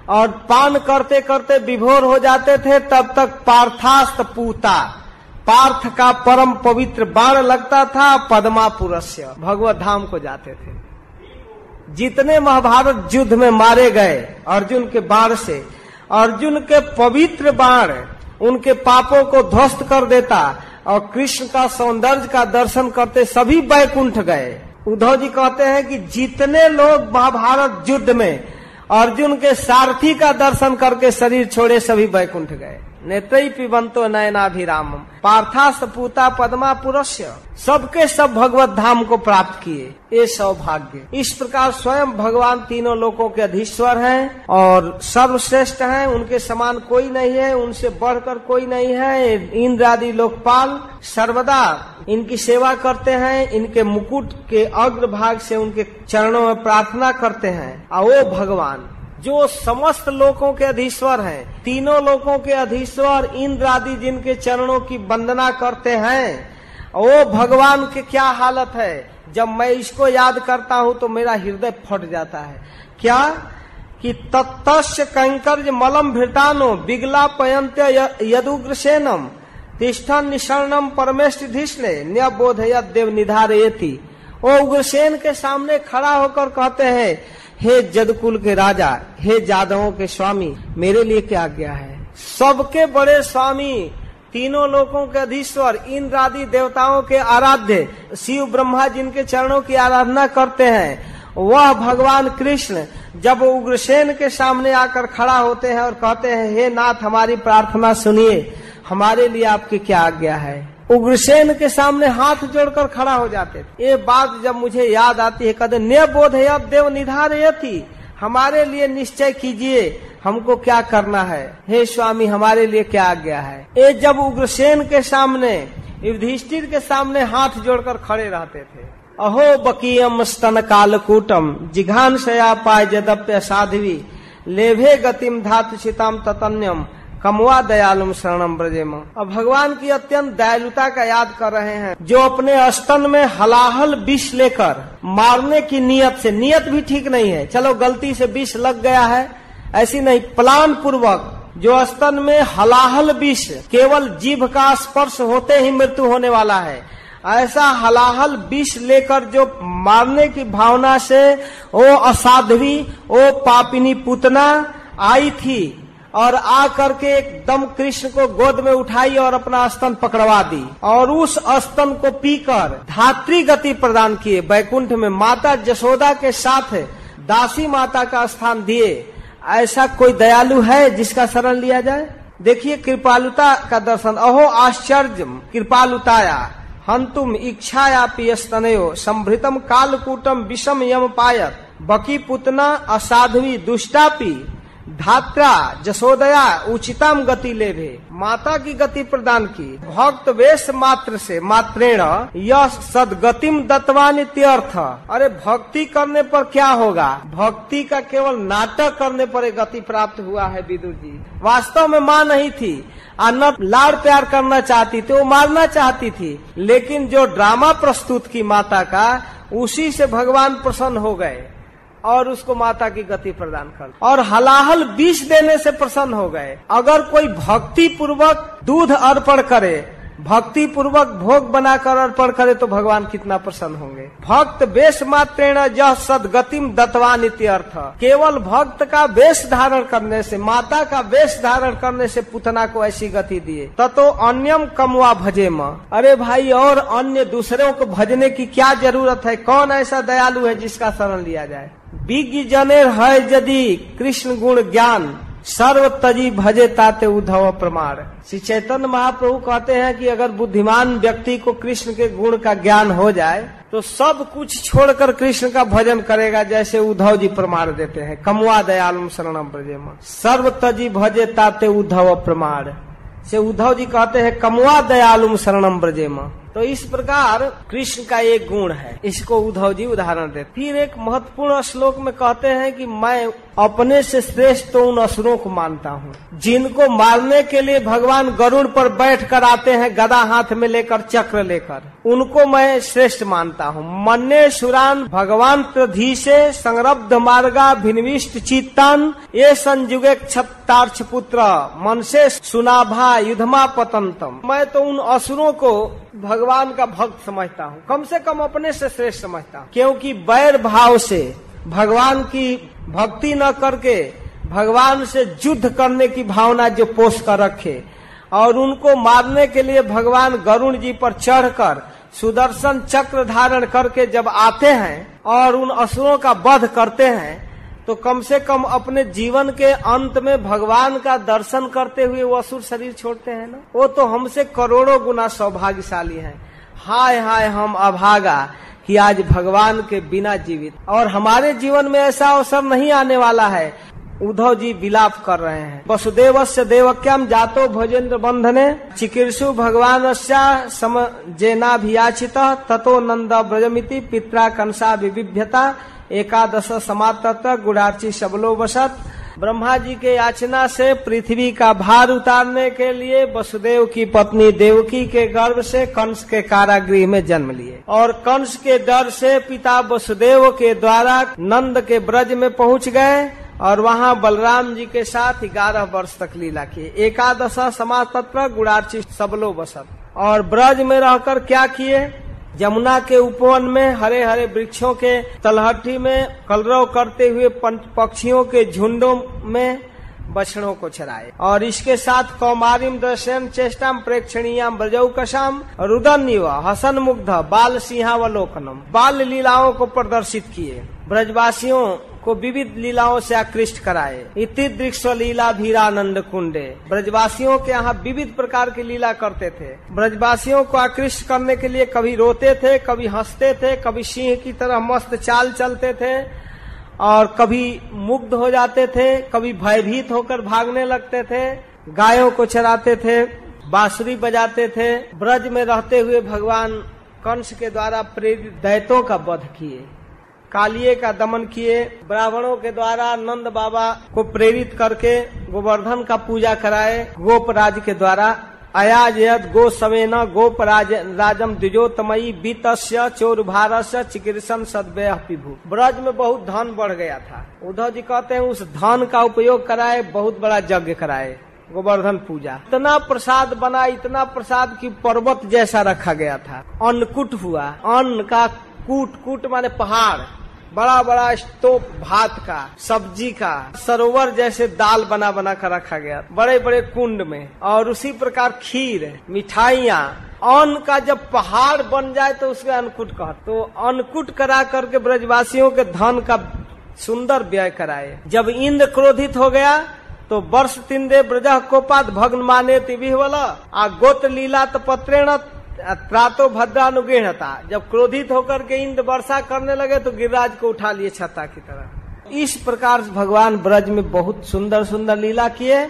और पान करते करते विभोर हो जाते थे। तब तक पार्थास्त पूता, पार्थ का परम पवित्र बाण लगता था पद्मापुरस्य, भगवत धाम को जाते थे। जितने महाभारत युद्ध में मारे गए अर्जुन के बाण से, अर्जुन के पवित्र बाण उनके पापों को ध्वस्त कर देता और कृष्ण का सौंदर्य का दर्शन करते सभी बैकुंठ गए। उद्धव जी कहते हैं कि जितने लोग महाभारत युद्ध में अर्जुन के सारथी का दर्शन करके शरीर छोड़े सभी बैकुंठ गए। नेत्रई पिबंतो नयनाभिरामम पार्थास पूता पद्मापुरस्य, सबके सब भगवत धाम को प्राप्त किए, ये सौभाग्य। इस प्रकार स्वयं भगवान तीनों लोकों के अधीश्वर हैं और सर्वश्रेष्ठ हैं, उनके समान कोई नहीं है, उनसे बढ़कर कोई नहीं है। इंद्र आदि लोकपाल सर्वदा इनकी सेवा करते हैं, इनके मुकुट के अग्रभाग से उनके चरणों में प्रार्थना करते हैं। और वो भगवान जो समस्त लोकों के अधीश्वर हैं, तीनों लोकों के अधीश्वर इंद्र आदि जिनके चरणों की वंदना करते हैं, वो भगवान के क्या हालत है। जब मैं इसको याद करता हूँ तो मेरा हृदय फट जाता है। क्या कि तत्तस्य कंकर्ज मलम भृतानो बिगला पयंत्य यदुग्रसेनम तिष्ठन निशरणम परमेष्ठ धिष्णे न्यबोधयत देव निधारयति। वो उग्रसेन के सामने खड़ा होकर कहते हैं, हे जदकुल के राजा, हे जादवों के स्वामी, मेरे लिए क्या आज्ञा है। सबके बड़े स्वामी, तीनों लोकों के अधीश्वर, इंद्र आदि देवताओं के आराध्य, शिव ब्रह्मा जिनके चरणों की आराधना करते हैं, वह भगवान कृष्ण जब उग्रसेन के सामने आकर खड़ा होते हैं और कहते हैं, हे नाथ हमारी प्रार्थना सुनिए, हमारे लिए आपकी क्या आज्ञा है। उग्रसेन के सामने हाथ जोड़कर खड़ा हो जाते थे। ये बात जब मुझे याद आती है, कहते न्यबोधयत देव निधारयति, हमारे लिए निश्चय कीजिए हमको क्या करना है, हे स्वामी हमारे लिए क्या आज्ञा है। ये जब उग्रसेन के सामने, युधिष्ठिर के सामने हाथ जोड़कर खड़े रहते थे। अहो बकीयम स्तन कालकूटम जिघांसया पाय जदप्य साध्वी लेभे गतिम धातु चिताम ततन्यम कमवा दयालुम शरणम ब्रजेम। अब भगवान की अत्यंत दयालुता का याद कर रहे हैं, जो अपने स्तन में हलाहल विष लेकर मारने की नियत से, नियत भी ठीक नहीं है, चलो गलती से विष लग गया है, ऐसी नहीं, प्लान पूर्वक जो स्तन में हलाहल विष केवल जीभ का स्पर्श होते ही मृत्यु होने वाला है, ऐसा हलाहल विष लेकर जो मारने की भावना से वो असाध्वी, वो पापिनी पुतना आई थी और आ करके एकदम कृष्ण को गोद में उठाई और अपना स्तन पकड़वा दी और उस स्तन को पीकर धात्री गति प्रदान किए। बैकुंठ में माता जशोदा के साथ दासी माता का स्थान दिए। ऐसा कोई दयालु है जिसका शरण लिया जाए। देखिए कृपालुता का दर्शन। अहो आश्चर्य कृपालुताया हंतुम इच्छाया पियस्तनयो संभृतम कालकूटम विषम यम पायत बकी पुतना असाध्वी दुष्टापी धात्रा जसोदया उचितम गति लेभे। माता की गति प्रदान की। भक्त वेश मात्र से मात्रेण यह सदगतिम दत्वानित्यर्थ। अरे भक्ति करने पर क्या होगा, भक्ति का केवल नाटक करने पर गति प्राप्त हुआ है। विदुर जी वास्तव में माँ नहीं थी, न लाड़ प्यार करना चाहती थी, वो मारना चाहती थी, लेकिन जो ड्रामा प्रस्तुत की माता का, उसी से भगवान प्रसन्न हो गए और उसको माता की गति प्रदान कर और हलाहल विष देने से प्रसन्न हो गए। अगर कोई भक्ति पूर्वक दूध अर्पण करे, भक्ति पूर्वक भोग बनाकर अर्पण करे तो भगवान कितना प्रसन्न होंगे। भक्त वेश मात्रेण यह सदगतिम दत्वान इत्यर्थ। केवल भक्त का वेश धारण करने से, माता का वेश धारण करने से पुतना को ऐसी गति दिए। ततो अन्यम कमवा भजेम। अरे भाई और अन्य दूसरों को भजने की क्या जरूरत है। कौन ऐसा दयालु है जिसका शरण लिया जाए। विज्ञ जनेर है यदि कृष्ण गुण ज्ञान सर्व तजी भजे ताते उद्धव प्रमाण। श्री चैतन्य महाप्रभु कहते हैं कि अगर बुद्धिमान व्यक्ति को कृष्ण के गुण का ज्ञान हो जाए तो सब कुछ छोड़कर कृष्ण का भजन करेगा, जैसे उद्धव जी प्रमाण देते हैं। कमवा दयालुम शरणम ब्रजेम सर्व तजी भजे ताते उद्धव प्रमाण से उद्धव जी कहते हैं कमवा दयालुम शरणम ब्रजेम। तो इस प्रकार कृष्ण का एक गुण है, इसको उद्धव जी उदाहरण देते। फिर एक महत्वपूर्ण श्लोक में कहते हैं कि मैं अपने से श्रेष्ठ तो उन असुरों को मानता हूँ जिनको मारने के लिए भगवान गरुड़ पर बैठ कर आते हैं, गदा हाथ में लेकर, चक्र लेकर, उनको मैं श्रेष्ठ मानता हूँ। मन्ने सुरान भगवान प्रधीशे संरब्ध मार्गा भिन्विष्ट चित्तान ये संयुगे क्षतार्थ पुत्र मन से सुनाभा युधमा पतंतम। मैं तो उन असुरों को भगवान का भक्त समझता हूँ, कम से कम अपने से श्रेष्ठ समझता हूँ, क्योंकि बैर भाव से भगवान की भक्ति न करके भगवान से युद्ध करने की भावना जो पोष कर रखे और उनको मारने के लिए भगवान गरुड़ जी पर चढ़कर सुदर्शन चक्र धारण करके जब आते हैं और उन असुरों का वध करते हैं, तो कम से कम अपने जीवन के अंत में भगवान का दर्शन करते हुए वो असुर शरीर छोड़ते हैं ना, वो तो हमसे करोड़ों गुना सौभाग्यशाली हैं। हाय हाय हम अभागा कि आज भगवान के बिना जीवित, और हमारे जीवन में ऐसा अवसर नहीं आने वाला है। उद्धव जी विलाप कर रहे हैं। वसुदेवस्य देवक्याम जातो भोजेन्द्र बंधने चिकीर्षु भगवानस्या समजेनाभियाचित ततो नंद ब्रजमिति पित्रा कंसा विविभ्यता एकादश समातत्र गुड़ार्ची सबलो वसत। ब्रह्मा जी के याचना से पृथ्वी का भार उतारने के लिए वसुदेव की पत्नी देवकी के गर्भ से कंस के कारागृह में जन्म लिए, और कंस के डर से पिता वसुदेव के द्वारा नंद के ब्रज में पहुंच गए और वहां बलराम जी के साथ 11 वर्ष तक लीला किए। एकादश समातत्र गुड़ार्ची सबलो वसत। और ब्रज में रहकर क्या किए? यमुना के उपवन में हरे हरे वृक्षों के तलहटी में कलरव करते हुए पक्षियों के झुंडों में बछड़ों को चराए, और इसके साथ कौमारिम दर्शन चेष्टाम प्रेक्षणीयाम ब्रजौकशाम रुदन्यव हसन मुग्ध बाल सिंहावलोकनम। बाल लीलाओं को प्रदर्शित किए, ब्रजवासियों को विविध लीलाओं से आकृष्ट कराए। इति दृक्ष लीला भीरानंद कुंडे। ब्रजवासियों के यहाँ विविध प्रकार की लीला करते थे। ब्रजवासियों को आकृष्ट करने के लिए कभी रोते थे, कभी हंसते थे, कभी सिंह की तरह मस्त चाल चलते थे, और कभी मुग्ध हो जाते थे, कभी भयभीत होकर भागने लगते थे। गायों को चराते थे, बांसुरी बजाते थे। ब्रज में रहते हुए भगवान कंस के द्वारा प्रेरित दैत्यों का वध किए, कालिये का दमन किए। ब्राह्मणों के द्वारा नंद बाबा को प्रेरित करके गोवर्धन का पूजा कराए। गोपराज के द्वारा अयाजयत गो सवेन गोपराज राजम द्विजोतमयी बीतस्य चोरभारस्य चिकीर्षण सद्वय पिभु। ब्रज में बहुत धन बढ़ गया था। उद्धव जी कहते हैं उस धन का उपयोग कराए, बहुत बड़ा यज्ञ कराए, गोवर्धन पूजा। इतना प्रसाद बना, इतना प्रसाद की पर्वत जैसा रखा गया था। अन्नकूट हुआ, अन्न का कूट माने पहाड़, बड़ा बड़ा स्तूप भात का, सब्जी का, सरोवर जैसे दाल बना बना कर रखा गया बड़े बड़े कुंड में। और उसी प्रकार खीर, मिठाइयाँ, अन्न का जब पहाड़ बन जाए तो उसके अन्नकूट कहते। तो अन्नकूट करा करके ब्रजवासियों के धन का सुंदर व्यय कराए। जब इंद्र क्रोधित हो गया तो वर्ष तिंदे ब्रज कोपात भग्न माने तिविहवला आ गोत्र लीला पत्रेण त्रातो भद्रानुगृहता। जब क्रोधित होकर के इंद्र वर्षा करने लगे तो गिरिराज को उठा लिए छत्ता की तरह। इस प्रकार भगवान ब्रज में बहुत सुंदर सुंदर लीला किए।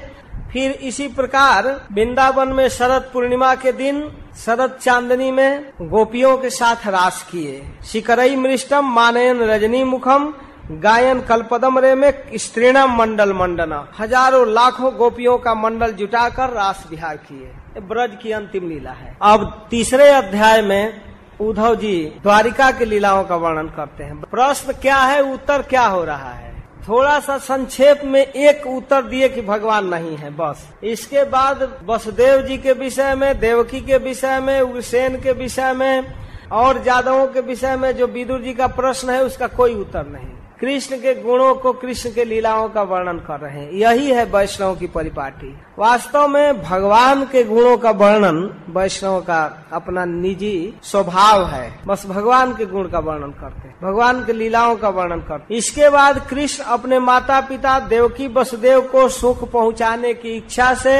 फिर इसी प्रकार वृंदावन में शरद पूर्णिमा के दिन शरद चांदनी में गोपियों के साथ रास किए। शिखरई मृष्टम मानयन रजनी मुखम गायन कल्पदम रे में स्त्रीणम मंडल मंडना। हजारों लाखों गोपियों का मंडल जुटाकर रास विहार किए। ब्रज की अंतिम लीला है। अब तीसरे अध्याय में उद्धव जी द्वारिका की लीलाओं का वर्णन करते हैं। प्रश्न क्या है, उत्तर क्या हो रहा है, थोड़ा सा संक्षेप में एक उत्तर दिए कि भगवान नहीं है, बस। इसके बाद वसुदेव जी के विषय में, देवकी के विषय में, उग्रसेन के विषय में और यादवों के विषय में जो विदुर जी का प्रश्न है उसका कोई उत्तर नहीं। कृष्ण के गुणों को, कृष्ण के लीलाओं का वर्णन कर रहे हैं। यही है वैष्णव की परिपाटी। वास्तव में भगवान के गुणों का वर्णन वैष्णव का अपना निजी स्वभाव है। बस भगवान के गुण का वर्णन करते हैं, भगवान के लीलाओं का वर्णन करते हैं। इसके बाद कृष्ण अपने माता पिता देवकी वसुदेव को सुख पहुंचाने की इच्छा से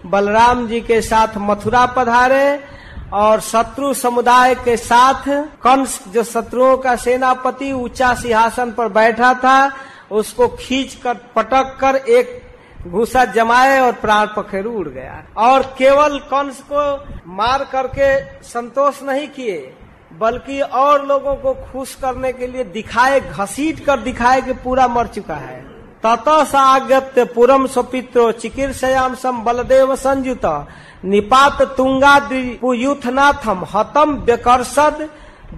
बलराम जी के साथ मथुरा पधारे और शत्रु समुदाय के साथ कंस, जो शत्रुओं का सेनापति ऊंचा सिंहासन पर बैठा था, उसको खींच कर पटक कर एक घूसा जमाए और प्राण पखेरु उड़ गया। और केवल कंस को मार करके संतोष नहीं किए, बल्कि और लोगों को खुश करने के लिए दिखाए, घसीट कर दिखाए कि पूरा मर चुका है। ततः स आगत्य पुरम स्वपित्रो चिकीर्षयाम सम बलदेव संयुत निपात तुंगाद्रिपुयूथनाथम हतम व्यकर्षद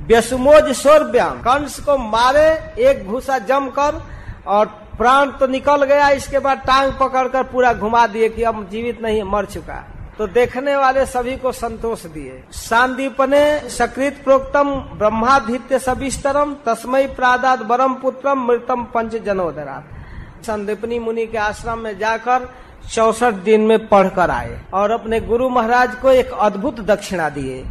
व्यसुमोज सौर्व्याम। कंस को मारे एक घूसा जमकर और प्राण तो निकल गया, इसके बाद टांग पकड़कर पूरा घुमा दिए कि अब जीवित नहीं, मर चुका। तो देखने वाले सभी को संतोष दिए। सांदीपने सकृत प्रोक्तम ब्रह्माधित्य सविस्तरम तस्मय प्रादाद वरम पुत्रम मृतम पंच जनोदरात। संदीपनी मुनि के आश्रम में जाकर 64 दिन में पढ़कर आए और अपने गुरु महाराज को एक अद्भुत दक्षिणा दिए।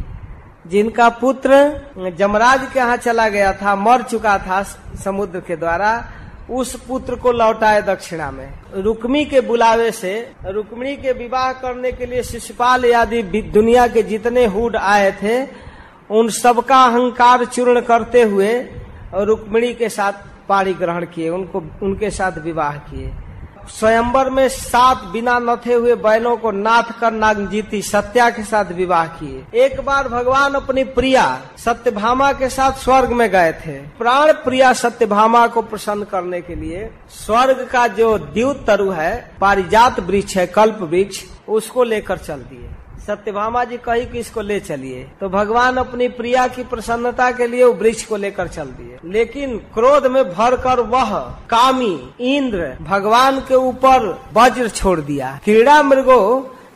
जिनका पुत्र जमराज के यहाँ चला गया था, मर चुका था समुद्र के द्वारा, उस पुत्र को लौटाए दक्षिणा में। रुक्मी के बुलावे से रुक्मिणी के विवाह करने के लिए शिशुपाल आदि दुनिया के जितने हुड आए थे, उन सबका अहंकार चूर्ण करते हुए रुक्मिणी के साथ पाणी ग्रहण किए, उनके साथ विवाह किए। स्वयंवर में 7 बिना नथे हुए बैलों को नाथ कर नागजीती सत्या के साथ विवाह किए। एक बार भगवान अपनी प्रिया सत्यभामा के साथ स्वर्ग में गए थे। प्राण प्रिया सत्यभामा को प्रसन्न करने के लिए स्वर्ग का जो द्यूत तरु है, पारिजात वृक्ष है, कल्प वृक्ष, उसको लेकर चल दिए। सत्यभामा जी कही कि इसको ले चलिए, तो भगवान अपनी प्रिया की प्रसन्नता के लिए वो वृक्ष को लेकर चल दिए। लेकिन क्रोध में भरकर वह कामी इंद्र भगवान के ऊपर वज्र छोड़ दिया। क्रीड़ा मृगो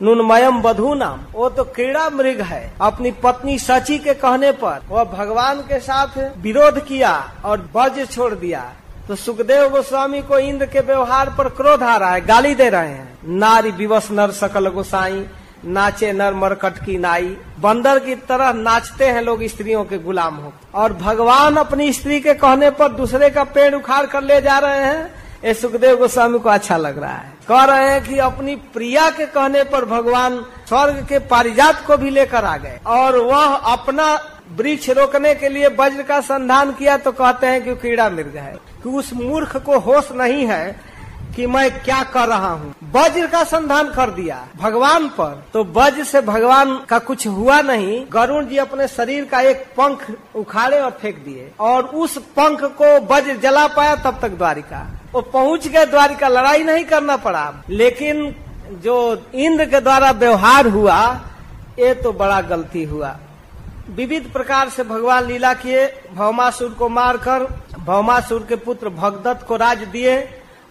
नुनमयम बधू नाम, वो तो क्रीड़ा मृग है। अपनी पत्नी सची के कहने पर वह भगवान के साथ विरोध किया और वज्र छोड़ दिया। तो सुखदेव गोस्वामी को इंद्र के व्यवहार पर क्रोध आ रहा है, गाली दे रहे हैं। नारी विवश नर सकल गोसाई नाचे नर मरकट की नाई। बंदर की तरह नाचते हैं लोग स्त्रियों के गुलाम हो, और भगवान अपनी स्त्री के कहने पर दूसरे का पेड़ उखाड़ कर ले जा रहे हैं। ये सुखदेव गोस्वामी को अच्छा लग रहा है। कह रहे हैं कि अपनी प्रिया के कहने पर भगवान स्वर्ग के पारिजात को भी लेकर आ गए, और वह अपना वृक्ष रोकने के लिए वज्र का संधान किया तो कहते हैं कि कीड़ा मृग है। कि उस मूर्ख को होश नहीं है कि मैं क्या कर रहा हूँ। वज्र का संधान कर दिया भगवान पर, तो वज्र से भगवान का कुछ हुआ नहीं। गरुड़ जी अपने शरीर का एक पंख उखाड़े और फेंक दिए, और उस पंख को वज्र जला पाया। तब तक द्वारिका वो पहुंच गए, द्वारिका, लड़ाई नहीं करना पड़ा। लेकिन जो इंद्र के द्वारा व्यवहार हुआ, ये तो बड़ा गलती हुआ। विविध प्रकार से भगवान लीला किए। भौमासुर को मारकर भौमासुर के पुत्र भगदत्त को राज दिए।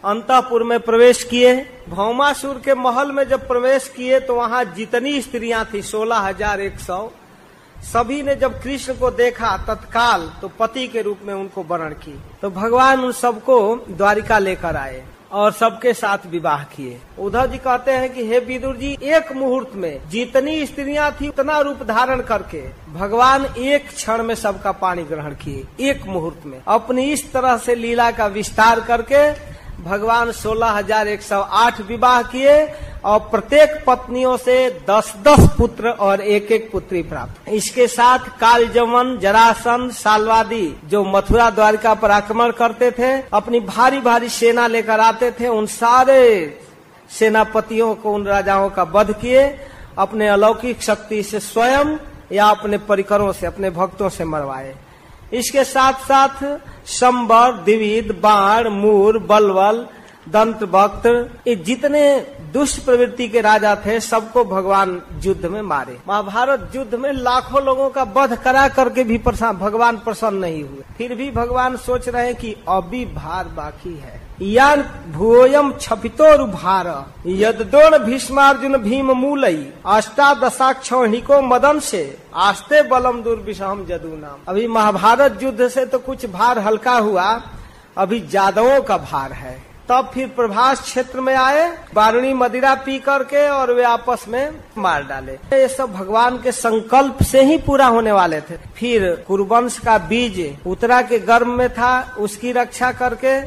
अंतःपुर में प्रवेश किए। भौमासुर के महल में जब प्रवेश किए तो वहाँ जितनी स्त्रियां थी 16,100, सभी ने जब कृष्ण को देखा तत्काल तो पति के रूप में उनको वर्ण की। तो भगवान उन सबको द्वारिका लेकर आए और सबके साथ विवाह किए। उद्धव जी कहते हैं कि हे विदुर जी, एक मुहूर्त में जितनी स्त्रियां थी उतना रूप धारण करके भगवान एक क्षण में सबका पानी ग्रहण किए। एक मुहूर्त में अपनी इस तरह से लीला का विस्तार करके भगवान 16,108 विवाह किए, और प्रत्येक पत्नियों से 10-10 पुत्र और एक पुत्री प्राप्त। इसके साथ कालजमन, जरासंध, साल्वादी जो मथुरा द्वारिका पर आक्रमण करते थे, अपनी भारी भारी सेना लेकर आते थे, उन सारे सेनापतियों को, उन राजाओं का वध किए। अपने अलौकिक शक्ति से स्वयं या अपने परिकरों से, अपने भक्तों से मरवाए। इसके साथ साथ शंबर, द्विविद, बाण, मूर, बलवल, दंत वक्त, ये जितने दुष्ट प्रवृत्ति के राजा थे सबको भगवान युद्ध में मारे। महाभारत युद्ध में लाखों लोगों का वध करा करके भी भगवान प्रसन्न नहीं हुए। फिर भी भगवान सोच रहे हैं कि अभी भार बाकी है। यान भूयम क्षपितोरु भार यद्दोण भीष्मार्जुन भीम मूलई अष्टादशाक्षौहिको मदन से आस्ते बलम दुर्विषहम जदू नाम। अभी महाभारत युद्ध से तो कुछ भार हल्का हुआ, अभी जादवों का भार है। तब फिर प्रभास क्षेत्र में आए, बारुणी मदिरा पी करके, और वे आपस में मार डाले। ये सब भगवान के संकल्प से ही पूरा होने वाले थे। फिर कुरुवंश का बीज उत्तरा के गर्भ में था, उसकी रक्षा करके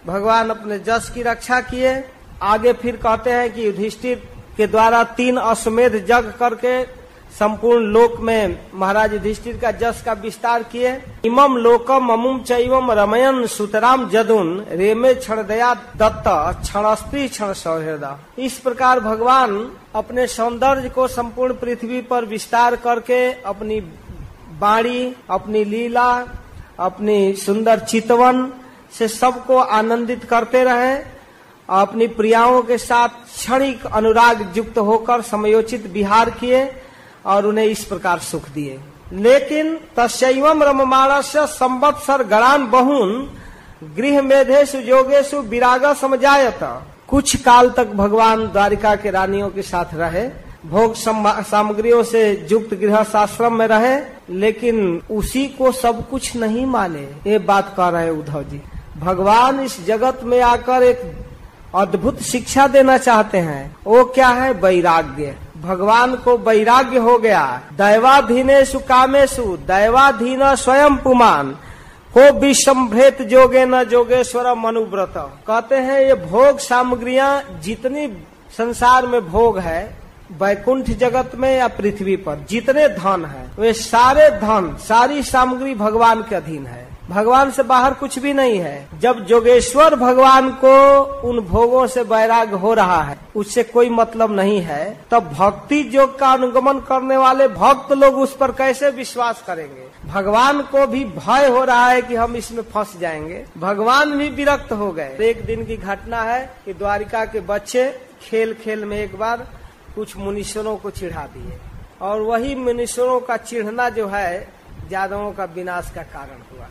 भगवान अपने जस की रक्षा किए। आगे फिर कहते हैं कि युधिष्ठिर के द्वारा 3 अश्वमेध यज्ञ करके संपूर्ण लोक में महाराज युधिष्ठिर का जस का विस्तार किए। इमम लोकम अमुम चैवम रमयन सुतराम जदुन रेमे क्षण दया दत्त क्षणस्त्री क्षण सौहृद। इस प्रकार भगवान अपने सौंदर्य को संपूर्ण पृथ्वी पर विस्तार करके अपनी वाणी, अपनी लीला, अपनी सुंदर चितवन से सबको आनंदित करते रहे। अपनी प्रियाओं के साथ क्षणिक अनुराग युक्त होकर समयोचित विहार किए और उन्हें इस प्रकार सुख दिए। लेकिन तस्यैवं रममाणस्य संवत्सर गणान बहून गृह मेधेषु योगेषु विराग समजायत। कुछ काल तक भगवान द्वारिका के रानियों के साथ रहे, भोग सामग्रियों से युक्त गृहस्थाश्रम में रहे, लेकिन उसी को सब कुछ नहीं माने। ये बात कह रहे उद्धव जी। भगवान इस जगत में आकर एक अद्भुत शिक्षा देना चाहते हैं। वो क्या है? वैराग्य। भगवान को वैराग्य हो गया। दैवाधीनेषु कामेषु दैवाधीन स्वयं पुमान को विसंभ्रेत जोगे न जोगेश्वर मनुव्रत। कहते हैं ये भोग सामग्रियां जितनी संसार में भोग है, वैकुंठ जगत में या पृथ्वी पर जितने धन है, वे सारे धन, सारी सामग्री भगवान के अधीन है। भगवान से बाहर कुछ भी नहीं है। जब जोगेश्वर भगवान को उन भोगों से वैराग्य हो रहा है, उससे कोई मतलब नहीं है, तब भक्ति योग का अनुगमन करने वाले भक्त लोग उस पर कैसे विश्वास करेंगे? भगवान को भी भय हो रहा है कि हम इसमें फंस जाएंगे। भगवान भी विरक्त हो गए। एक दिन की घटना है कि द्वारिका के बच्चे खेल खेल में एक बार कुछ मुनीश्वरों को चिढ़ा दिए, और वही मुनीश्वरों का चिढ़ना जो है यादवों का विनाश का कारण हुआ।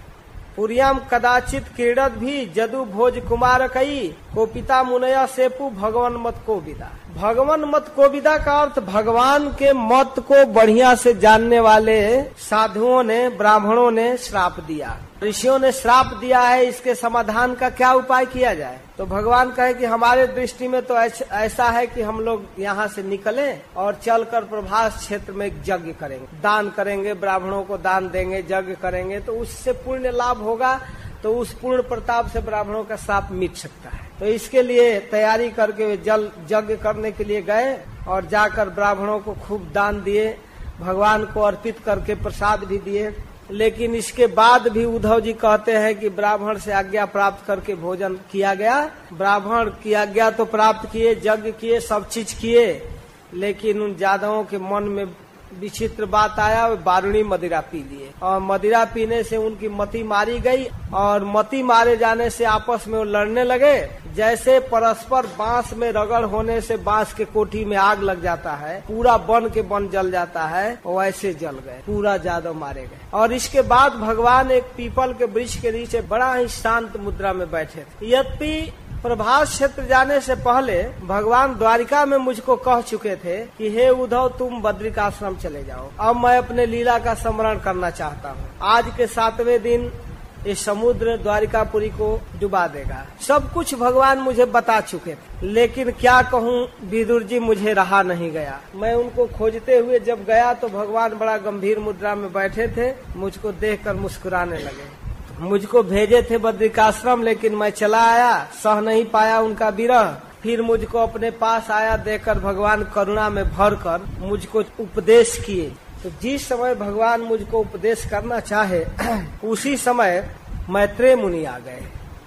पुरियाम कदाचित क्रीडत भी जदु भोज कुमार कई को पिता मुनया सेपु भगवान मत को विदा। भगवान मत को विदा का अर्थ भगवान के मत को बढ़िया से जानने वाले साधुओं ने, ब्राह्मणों ने श्राप दिया, ऋषियों ने श्राप दिया है। इसके समाधान का क्या उपाय किया जाए? तो भगवान कहे कि हमारे दृष्टि में तो ऐसा है कि हम लोग यहाँ से निकलें और चलकर प्रभास क्षेत्र में एक यज्ञ करेंगे, दान करेंगे, ब्राह्मणों को दान देंगे, यज्ञ करेंगे, तो उससे पुण्य लाभ होगा, तो उस पूर्ण प्रताप से ब्राह्मणों का श्राप मिट सकता है। तो इसके लिए तैयारी करके वे जल यज्ञ करने के लिए गए और जाकर ब्राह्मणों को खूब दान दिए, भगवान को अर्पित करके प्रसाद भी दिए। लेकिन इसके बाद भी उद्धव जी कहते हैं कि ब्राह्मण से आज्ञा प्राप्त करके भोजन किया गया। ब्राह्मण की आज्ञा तो प्राप्त किए, यज्ञ किए, सब चीज किए, लेकिन उन यादवों के मन में विचित्र बात आया। वे बारुणी मदिरा पी लिए और मदिरा पीने से उनकी मति मारी गई, और मति मारे जाने से आपस में वो लड़ने लगे। जैसे परस्पर बांस में रगड़ होने से बांस के कोठी में आग लग जाता है, पूरा बन के बन जल जाता है, वैसे जल गए, पूरा यादव मारे गए। और इसके बाद भगवान एक पीपल के वृक्ष के नीचे बड़ा ही शांत मुद्रा में बैठे थे। यद्यपि प्रभास क्षेत्र जाने से पहले भगवान द्वारिका में मुझको कह चुके थे कि हे उद्धव, तुम बद्रिकाश्रम चले जाओ, अब मैं अपने लीला का स्मरण करना चाहता हूँ। आज के 7वें दिन ये समुद्र द्वारिकापुरी को डुबा देगा। सब कुछ भगवान मुझे बता चुके थे, लेकिन क्या कहूँ विदुर जी, मुझे रहा नहीं गया। मैं उनको खोजते हुए जब गया तो भगवान बड़ा गंभीर मुद्रा में बैठे थे। मुझको देखकर मुस्कुराने लगे। मुझको भेजे थे बद्रिकाश्रम, लेकिन मैं चला आया, सह नहीं पाया उनका विरह। फिर मुझको अपने पास आया, देखकर भगवान करुणा में भरकर मुझको उपदेश किए। तो जिस समय भगवान मुझको उपदेश करना चाहे, उसी समय मैत्रेय मुनि आ गए।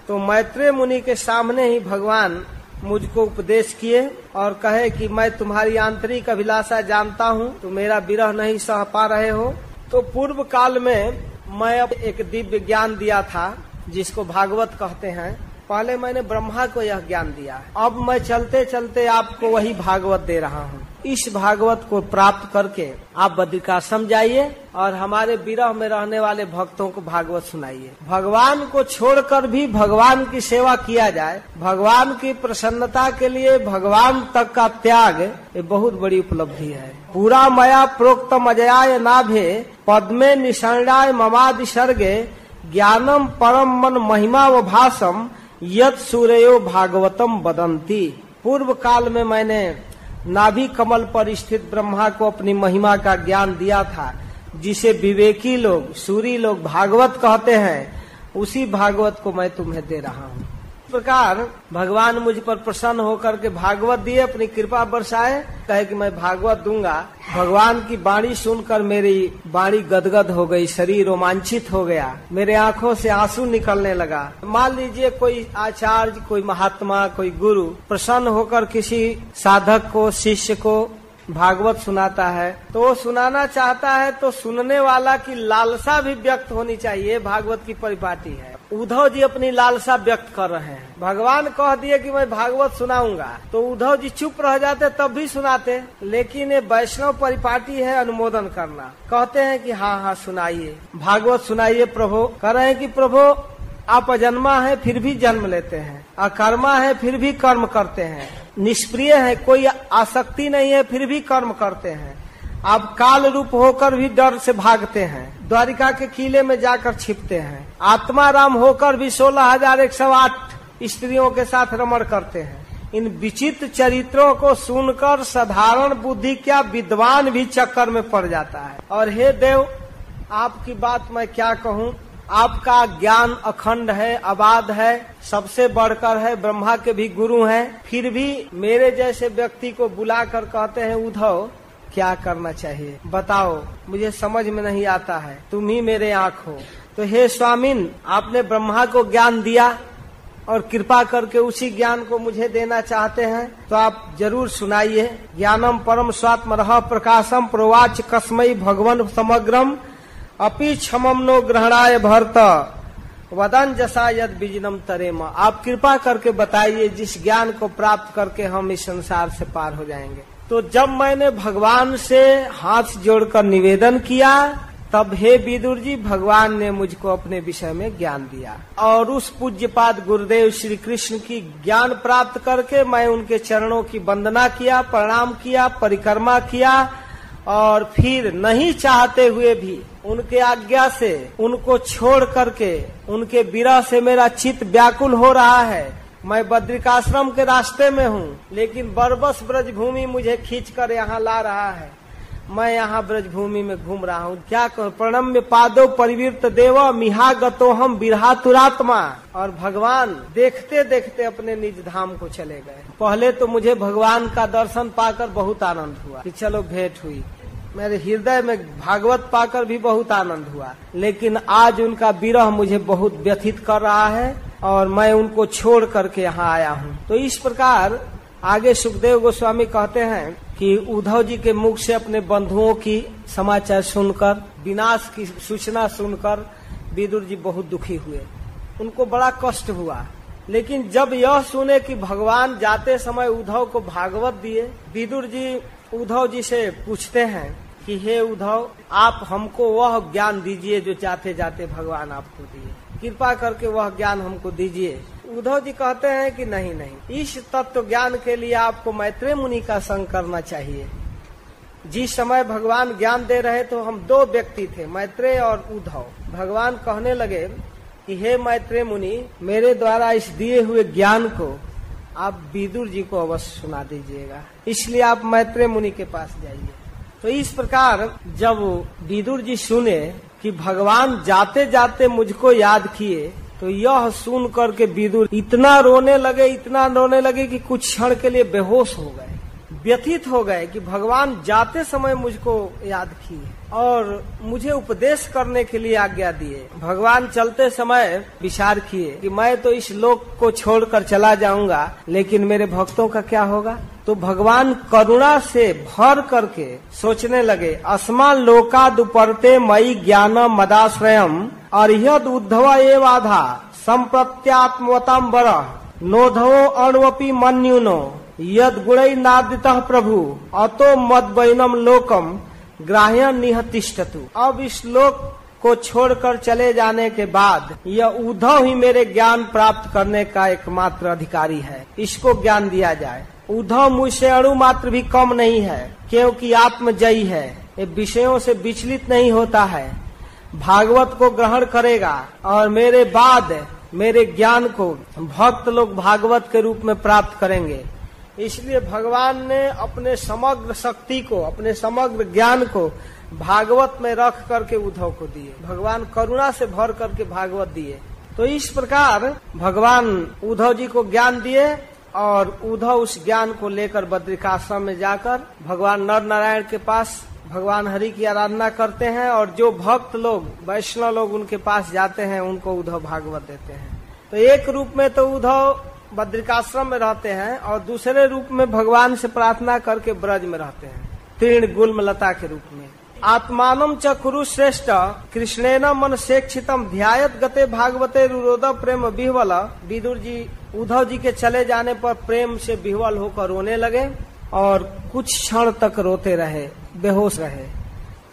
तो मैत्रेय मुनि के सामने ही भगवान मुझको उपदेश किए और कहे कि मैं तुम्हारी आंतरिक अभिलाषा जानता हूँ, तुम मेरा विरह नहीं सह पा रहे हो। तो पूर्व काल में मैं अब एक दिव्य ज्ञान दिया था, जिसको भागवत कहते हैं। पहले मैंने ब्रह्मा को यह ज्ञान दिया, अब मैं चलते चलते आपको वही भागवत दे रहा हूँ। इस भागवत को प्राप्त करके आप बद्रिकाश्रम जाइए और हमारे विरह में रहने वाले भक्तों को भागवत सुनाइए। भगवान को छोड़कर भी भगवान की सेवा किया जाए, भगवान की प्रसन्नता के लिए भगवान तक का त्याग, ये बहुत बड़ी उपलब्धि है। पूरा मया प्रोक्तम अजयाय नाभे पद्मे निषण्णाय ममादि सर्गे ज्ञानम परम मन महिमा व भाषम यत सूर्यो भागवतम बदंती। पूर्व काल में मैंने नाभि कमल पर स्थित ब्रह्मा को अपनी महिमा का ज्ञान दिया था, जिसे विवेकी लोग, सूरी लोग भागवत कहते हैं। उसी भागवत को मैं तुम्हें दे रहा हूँ। प्रकार भगवान मुझ पर प्रसन्न होकर के भागवत दिए, अपनी कृपा बरसाए, कहे कि मैं भागवत दूंगा। भगवान की वाणी सुनकर मेरी वाणी गदगद हो गई, शरीर रोमांचित हो गया, मेरे आंखों से आंसू निकलने लगा। मान लीजिए कोई आचार्य, कोई महात्मा, कोई गुरु प्रसन्न होकर किसी साधक को, शिष्य को भागवत सुनाता है, तो वो सुनाना चाहता है तो सुनने वाला की लालसा भी व्यक्त होनी चाहिए। भागवत की परिपाटी है। उद्धव जी अपनी लालसा व्यक्त कर रहे हैं, भगवान कह दिए कि मैं भागवत सुनाऊंगा, तो उद्धव जी चुप रह जाते तब भी सुनाते। लेकिन ये वैष्णव परिपाटी है अनुमोदन करना। कहते हैं कि हाँ हाँ सुनाइए, भागवत सुनाइए प्रभु। कह रहे हैं कि प्रभु आप अजन्मा है फिर भी जन्म लेते हैं, अकर्मा है फिर भी कर्म करते हैं, निष्प्रिय है, कोई आसक्ति नहीं है फिर भी कर्म करते हैं, आप काल रूप होकर भी डर से भागते हैं, द्वारिका के किले में जाकर छिपते हैं, आत्मा राम होकर भी 16,108 स्त्रियों के साथ रमण करते हैं। इन विचित्र चरित्रों को सुनकर साधारण बुद्धि क्या विद्वान भी चक्कर में पड़ जाता है। और हे देव, आपकी बात मैं क्या कहूँ, आपका ज्ञान अखंड है, अबाध है, सबसे बढ़कर है, ब्रह्मा के भी गुरु हैं, फिर भी मेरे जैसे व्यक्ति को बुलाकर कहते हैं उद्धव क्या करना चाहिए बताओ, मुझे समझ में नहीं आता है, तुम ही मेरे आँख हो। तो हे स्वामिन, आपने ब्रह्मा को ज्ञान दिया और कृपा करके उसी ज्ञान को मुझे देना चाहते हैं, तो आप जरूर सुनाइए। ज्ञानम परम स्वात्मरः प्रकाशम प्रोवाच कस्मै भगवन समग्रम अपि क्षमम नो ग्रहणाय भरत वदन जसा यद बिजनम तरेम। आप कृपा करके बताइए जिस ज्ञान को प्राप्त करके हम इस संसार से पार हो जाएंगे। तो जब मैंने भगवान से हाथ जोड़कर निवेदन किया, तब हे विदुर जी, भगवान ने मुझको अपने विषय में ज्ञान दिया। और उस पूज्यपाद गुरुदेव श्री कृष्ण की ज्ञान प्राप्त करके मैं उनके चरणों की वंदना किया, प्रणाम किया, परिक्रमा किया, और फिर नहीं चाहते हुए भी उनके आज्ञा से उनको छोड़ करके, उनके विरह से मेरा चित्त व्याकुल हो रहा है। मैं बद्रिकाश्रम के रास्ते में हूँ, लेकिन बरबस ब्रजभूमि मुझे खींचकर यहाँ ला रहा है। मैं यहाँ ब्रजभूमि में घूम रहा हूँ, क्या कहूँ। प्रणम्य पादो परिवीर्त देव मिहा गतो हम बिरहा तुरात्मा। और भगवान देखते देखते अपने निज धाम को चले गए। पहले तो मुझे भगवान का दर्शन पाकर बहुत आनंद हुआ कि चलो भेंट हुई, मेरे हृदय में भागवत पाकर भी बहुत आनंद हुआ, लेकिन आज उनका विरह मुझे बहुत व्यथित कर रहा है और मैं उनको छोड़ करके यहाँ आया हूँ। तो इस प्रकार आगे सुखदेव गोस्वामी कहते हैं कि उद्धव जी के मुख से अपने बंधुओं की समाचार सुनकर, विनाश की सूचना सुनकर विदुर जी बहुत दुखी हुए, उनको बड़ा कष्ट हुआ। लेकिन जब यह सुने कि भगवान जाते समय उद्धव को भागवत दिए, विदुर जी उद्धव जी से पूछते हैं कि हे उद्धव, आप हमको वह ज्ञान दीजिए जो जाते जाते भगवान आपको दिए, कृपा करके वह ज्ञान हमको दीजिए। उद्धव जी कहते हैं कि नहीं नहीं, इस तत्व ज्ञान के लिए आपको मैत्रेय मुनि का संग करना चाहिए। जिस समय भगवान ज्ञान दे रहे तो हम दो व्यक्ति थे, मैत्रेय और उद्धव। भगवान कहने लगे कि हे मैत्रेय मुनि, मेरे द्वारा इस दिए हुए ज्ञान को आप विदुर जी को अवश्य सुना दीजिएगा, इसलिए आप मैत्रेय मुनि के पास जाइए। तो इस प्रकार जब विदुर जी सुने कि भगवान जाते जाते मुझको याद किए, तो यह सुन करके विदुर इतना रोने लगे कि कुछ क्षण के लिए बेहोश हो गए, व्यथित हो गए कि भगवान जाते समय मुझको याद किए और मुझे उपदेश करने के लिए आज्ञा दिए। भगवान चलते समय विचार किए कि मैं तो इस लोक को छोड़कर चला जाऊंगा, लेकिन मेरे भक्तों का क्या होगा। तो भगवान करुणा से भर करके सोचने लगे, अस्मा लोका दुपरते मई ज्ञान मदाश्रयम अर्हद उद्धव एव आधा संप्रत्यात्मवताम बर नोधवो अण्वपि मन्युनो यद गुणै नादितः प्रभु अतो मद्वैनम लोकम ग्राह्य निहतिष्ठतु। अब इस लोक को छोड़कर चले जाने के बाद यह उद्धव ही मेरे ज्ञान प्राप्त करने का एकमात्र अधिकारी है, इसको ज्ञान दिया जाए। उद्धव मुझसे अणु मात्र भी कम नहीं है, क्योंकि आत्मजयी है, ये विषयों से विचलित नहीं होता है, भागवत को ग्रहण करेगा और मेरे बाद मेरे ज्ञान को भक्त लोग भागवत के रूप में प्राप्त करेंगे। इसलिए भगवान ने अपने समग्र शक्ति को, अपने समग्र ज्ञान को भागवत में रख करके उद्धव को दिए। भगवान करुणा से भर करके भागवत दिए। तो इस प्रकार भगवान उद्धव जी को ज्ञान दिए और उद्धव उस ज्ञान को लेकर बद्रिकाश्रम में जाकर भगवान नर नारायण के पास भगवान हरि की आराधना करते हैं और जो भक्त लोग वैष्णव लोग उनके पास जाते हैं उनको उद्धव भागवत देते हैं। तो एक रूप में तो उद्धव बद्रिकाश्रम में रहते हैं और दूसरे रूप में भगवान से प्रार्थना करके ब्रज में रहते हैं, तीर्ण गुल्म लता के रूप में। आत्मानम च कुरु श्रेष्ठ कृष्णेन मन सेक्षितम ध्यायत गते भागवते रुरोद प्रेम विह्वल। विदुर जी उद्धव जी के चले जाने पर प्रेम से विह्वल होकर रोने लगे और कुछ क्षण तक रोते रहे, बेहोश रहे।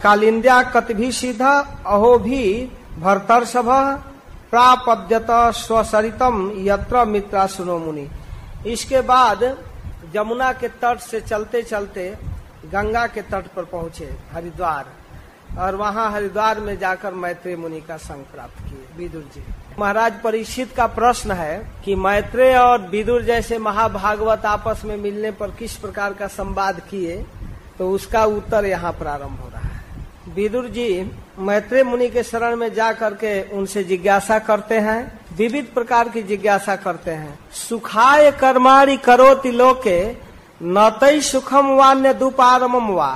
कालिंद्या कतिभि सीधा अहो भी भरतर्षभ प्रापद्यत स्वसरितम यत्र मित्रा सुनो मुनि। इसके बाद जमुना के तट से चलते चलते गंगा के तट पर पहुंचे हरिद्वार, और वहां हरिद्वार में जाकर मैत्रेय मुनि का संग प्राप्त किए विदुर जी। महाराज परीक्षित का प्रश्न है कि मैत्रेय और विदुर जैसे महाभागवत आपस में मिलने पर किस प्रकार का संवाद किए, तो उसका उत्तर यहाँ प्रारंभ हो रहा है। विदुर जी मैत्रेय मुनि के शरण में जा करके उनसे जिज्ञासा करते हैं, विविध प्रकार की जिज्ञासा करते हैं। सुखाय कर्माणि करोति लोके नतई सुखम वान्य दुपारमम वा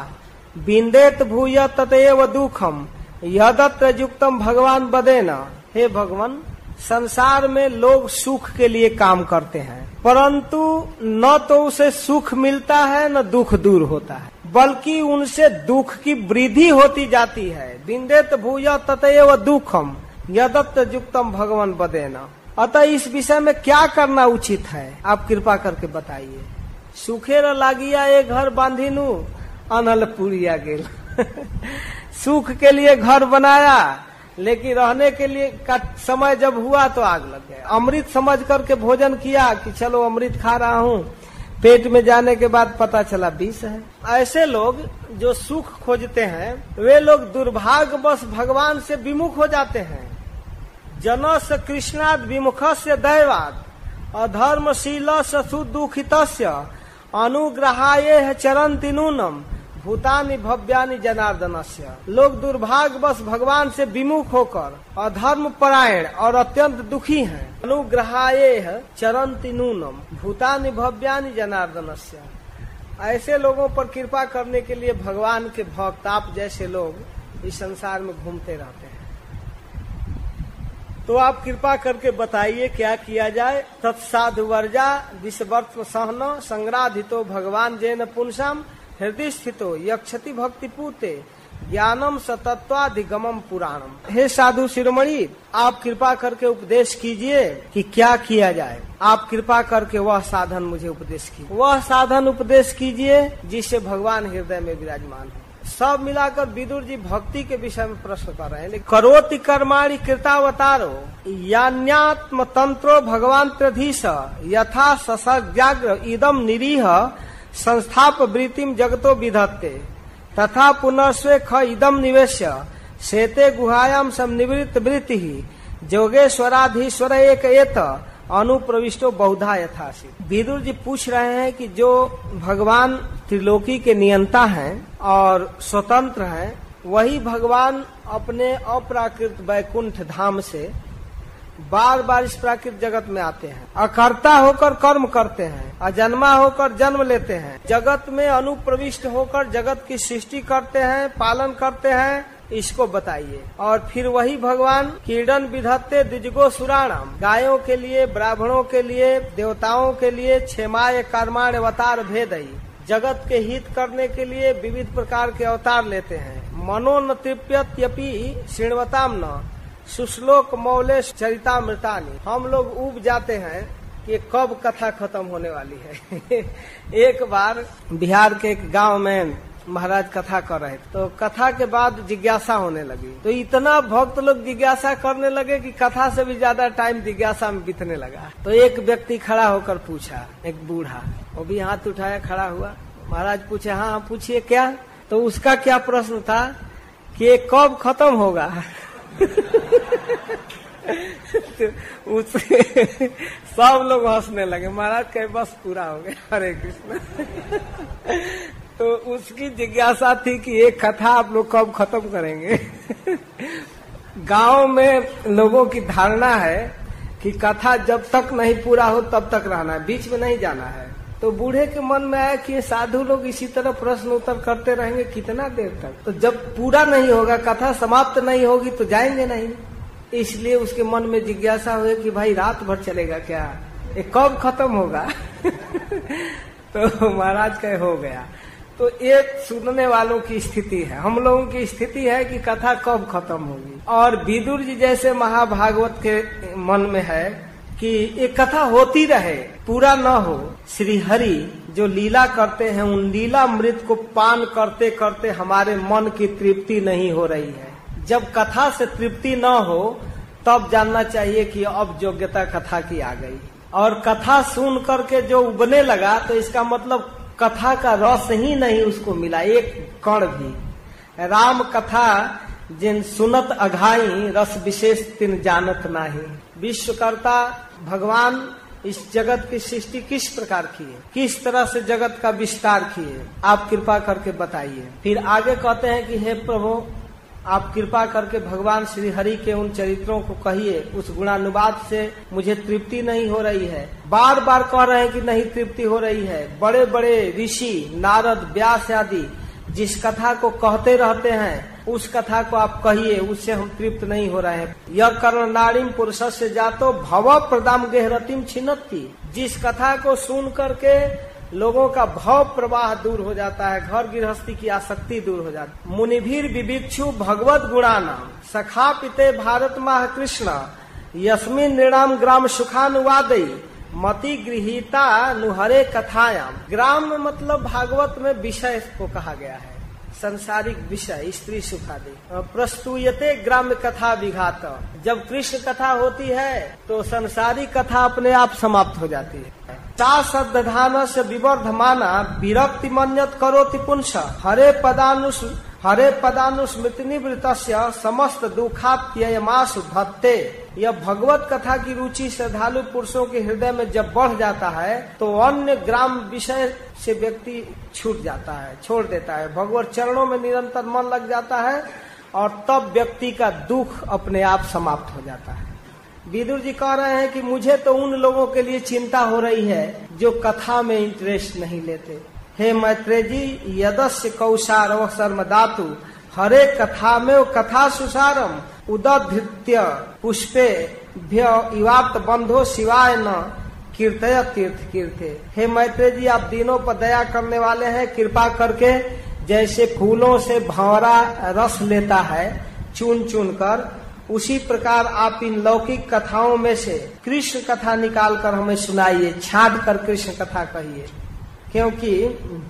बिंदेत भूय ततएव दुखम यदत्र युक्तम भगवान बदेन। हे भगवान, संसार में लोग सुख के लिए काम करते हैं, परंतु न तो उसे सुख मिलता है न दुख दूर होता है, बल्कि उनसे दुख की वृद्धि होती जाती है। बिंदेत भूय ततएव दुखम यदत्र युक्तम भगवान बदेन। अतः इस विषय में क्या करना उचित है, आप कृपा करके बताइए। सुखे लागिया एक घर बांधिनु अनल पुरिया गेल। सुख के लिए घर बनाया, लेकिन रहने के लिए का समय जब हुआ तो आग लग गया। अमृत समझ करके भोजन किया कि चलो अमृत खा रहा हूँ, पेट में जाने के बाद पता चला विष है। ऐसे लोग जो सुख खोजते हैं वे लोग दुर्भाग्यवश भगवान से विमुख हो जाते हैं। जनस कृष्णाद विमुखस्य दैवाद अधर्मशीलस्य सुदुखितस्य अनुग्रहाय चरन्ति नूनम भूतानि भव्यानि जनार्दनस्य। लोग दुर्भाग्यवश भगवान से विमुख होकर अधर्म परायण और अत्यंत दुखी हैं। अनुग्रहाय चरन्ति नूनम भूतानि भव्यानि जनार्दनस्य। ऐसे लोगों पर कृपा करने के लिए भगवान के भक्त आप जैसे लोग इस संसार में घूमते रहते हैं। तो आप कृपा करके बताइए क्या किया जाए। तत्साधु वर्जा विषवर्त्म सहन संग्राधितो भगवान जैन पुंसाम हृदय स्थितो यक्षति भक्ति पूते ज्ञानम सतत्वाधिगमम पुराणम। हे साधु शिरोमणि, आप कृपा करके उपदेश कीजिए कि क्या किया जाए। आप कृपा करके वह साधन मुझे उपदेश कीजिए, वह साधन उपदेश कीजिए जिससे भगवान हृदय में विराजमान हो। सब मिलाकर विदुर जी भक्ति के विषय में प्रश्न कर रहे हैं। करोति कर्माणि कृतावतारो यान्यात्म तंत्रो भगवान त्रधीश यथा ससज्ञाग्र इदम निरीह संस्थाप वृत्तिम जगतो विधत्ते तथा पुनर्स्वे ख इदम निवेश्य शेते गुहायाम संनिवृत्त वृत्ति जोगेश्वराधीश्वर एक एत अनुप्रविष्टो बहुधा यथासित। विदुर जी पूछ रहे हैं कि जो भगवान त्रिलोकी के नियंता हैं और स्वतंत्र हैं, वही भगवान अपने अप्राकृत वैकुंठ धाम से बार बार इस प्राकृत जगत में आते हैं। अकर्ता होकर कर्म करते हैं, अजन्मा होकर जन्म लेते हैं, जगत में अनुप्रविष्ट होकर जगत की सृष्टि करते हैं, पालन करते हैं। इसको बताइए। और फिर वही भगवान कीर्तन विधत्ते द्विजगो सुराणाम, गायों के लिए, ब्राह्मणों के लिए, देवताओं के लिए क्षेमाय कर्माण अवतार भेदई, जगत के हित करने के लिए विविध प्रकार के अवतार लेते हैं। मनो न तृप्यत्यपि श्रृण्वताम न सुश्लोक मौले चरितामृतानि। हम लोग उब जाते हैं कि कब कथा खत्म होने वाली है। एक बार बिहार के एक गांव में महाराज कथा कर रहे थे, तो कथा के बाद जिज्ञासा होने लगी। तो इतना भक्त लोग जिज्ञासा करने लगे कि कथा से भी ज्यादा टाइम जिज्ञासा में बीतने लगा। तो एक व्यक्ति खड़ा होकर पूछा, एक बूढ़ा, वो भी हाथ उठाया, खड़ा हुआ। महाराज पूछे, हाँ पूछिए क्या। तो उसका क्या प्रश्न था कि ये कब खत्म होगा। तो सब लोग हंसने लगे। महाराज कहे बस पूरा हो गया, हरे कृष्ण। तो उसकी जिज्ञासा थी कि ये कथा आप लोग कब खत्म करेंगे। गांव में लोगों की धारणा है कि कथा जब तक नहीं पूरा हो तब तक रहना है, बीच में नहीं जाना है। तो बूढ़े के मन में आया कि ये साधु लोग इसी तरह प्रश्न उत्तर करते रहेंगे कितना देर तक, तो जब पूरा नहीं होगा, कथा समाप्त नहीं होगी तो जाएंगे नहीं। इसलिए उसके मन में जिज्ञासा हुई कि भाई रात भर चलेगा क्या, ये कब खत्म होगा। तो महाराज कहे हो गया। तो ये सुनने वालों की स्थिति है, हम लोगों की स्थिति है कि कथा कब खत्म होगी। और विदुर जी जैसे महाभागवत के मन में है कि ये कथा होती रहे, पूरा न हो। श्री हरि जो लीला करते हैं, उन लीला अमृत को पान करते करते हमारे मन की तृप्ति नहीं हो रही है। जब कथा से तृप्ति न हो तब जानना चाहिए कि अब योग्यता कथा की आ गई। और कथा सुन करके जो उबने लगा तो इसका मतलब कथा का रस ही नहीं उसको मिला, एक कण भी। राम कथा जिन सुनत अघाई, रस विशेष तिन जानत नाही। विश्वकर्ता भगवान इस जगत की सृष्टि किस प्रकार की है, किस तरह से जगत का विस्तार किए, आप कृपा करके बताइए। फिर आगे कहते हैं कि हे प्रभु, आप कृपा करके भगवान श्री हरि के उन चरित्रों को कहिए, उस गुणानुवाद से मुझे तृप्ति नहीं हो रही है। बार बार कह रहे हैं कि नहीं तृप्ति हो रही है। बड़े बड़े ऋषि नारद व्यास आदि जिस कथा को कहते रहते हैं उस कथा को आप कहिए, उससे हम तृप्त नहीं हो रहे हैं। यह कर्ण नाड़ीम पुरुष से जातो भव प्रदाम गेहरतिम छिन्नति। जिस कथा को सुन करके लोगों का भाव प्रवाह दूर हो जाता है, घर गृहस्थी की आसक्ति दूर हो जाती है। मुनिभीर विविक्षु भगवत गुणानाम सखा पिते भारत माह कृष्ण यस्मिन नृणाम ग्राम सुखानुवादई मति गृहीता नुहरे कथायाम। ग्राम में मतलब भागवत में विषय को कहा गया है, संसारिक विषय, स्त्री सुखादि। प्रस्तुयते ग्राम्य कथा विघात। जब कृष्ण कथा होती है तो संसारिक कथा अपने आप समाप्त हो जाती है। सा सद्धान से विवर्धमाना विरक्ति मन्यत करोति पुंस हरे पदानुस्मृति निवृत्तस्य समस्त दुखाप्ययमासु भत्ते। यह भगवत कथा की रुचि श्रद्धालु पुरुषों के हृदय में जब बढ़ जाता है तो अन्य ग्राम विषय से व्यक्ति छूट जाता है, छोड़ देता है, भगवत चरणों में निरंतर मन लग जाता है और तब व्यक्ति का दुख अपने आप समाप्त हो जाता है। विदुर जी कह रहे हैं कि मुझे तो उन लोगों के लिए चिंता हो रही है जो कथा में इंटरेस्ट नहीं लेते। हे मैत्रेय जी, यदस्य कौशार शर्मदातु हरे कथा में कथा सुसारम उदधृत्य पुष्पे इवाप्त बंधो शिवाय न कीर्तय तीर्थ कीर्थे। हे मैत्रेय जी, आप दिनों पर दया करने वाले हैं, कृपा करके जैसे फूलों से भंवरा रस लेता है चुन चुन कर, उसी प्रकार आप इन लौकिक कथाओं में से कृष्ण कथा निकाल कर हमें सुनाइए, छांट कर कृष्ण कथा कहिए, क्योंकि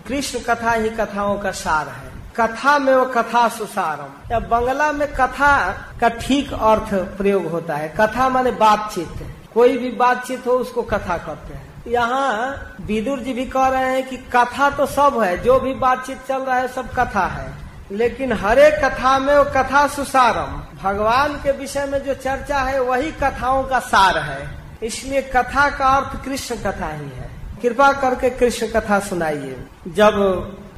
कृष्ण कथा ही कथाओं का सार है। कथा में वो कथा सुसारम। या बंगला में कथा का ठीक अर्थ प्रयोग होता है। कथा माने बातचीत, कोई भी बातचीत हो उसको कथा कहते हैं। यहाँ विदुर जी भी कह रहे हैं कि कथा तो सब है, जो भी बातचीत चल रहा है सब कथा है, लेकिन हरे कथा में वो कथा सुसारम, भगवान के विषय में जो चर्चा है वही कथाओं का सार है। इसलिए कथा का अर्थ कृष्ण कथा ही है। कृपा करके कृष्ण कथा सुनाइए। जब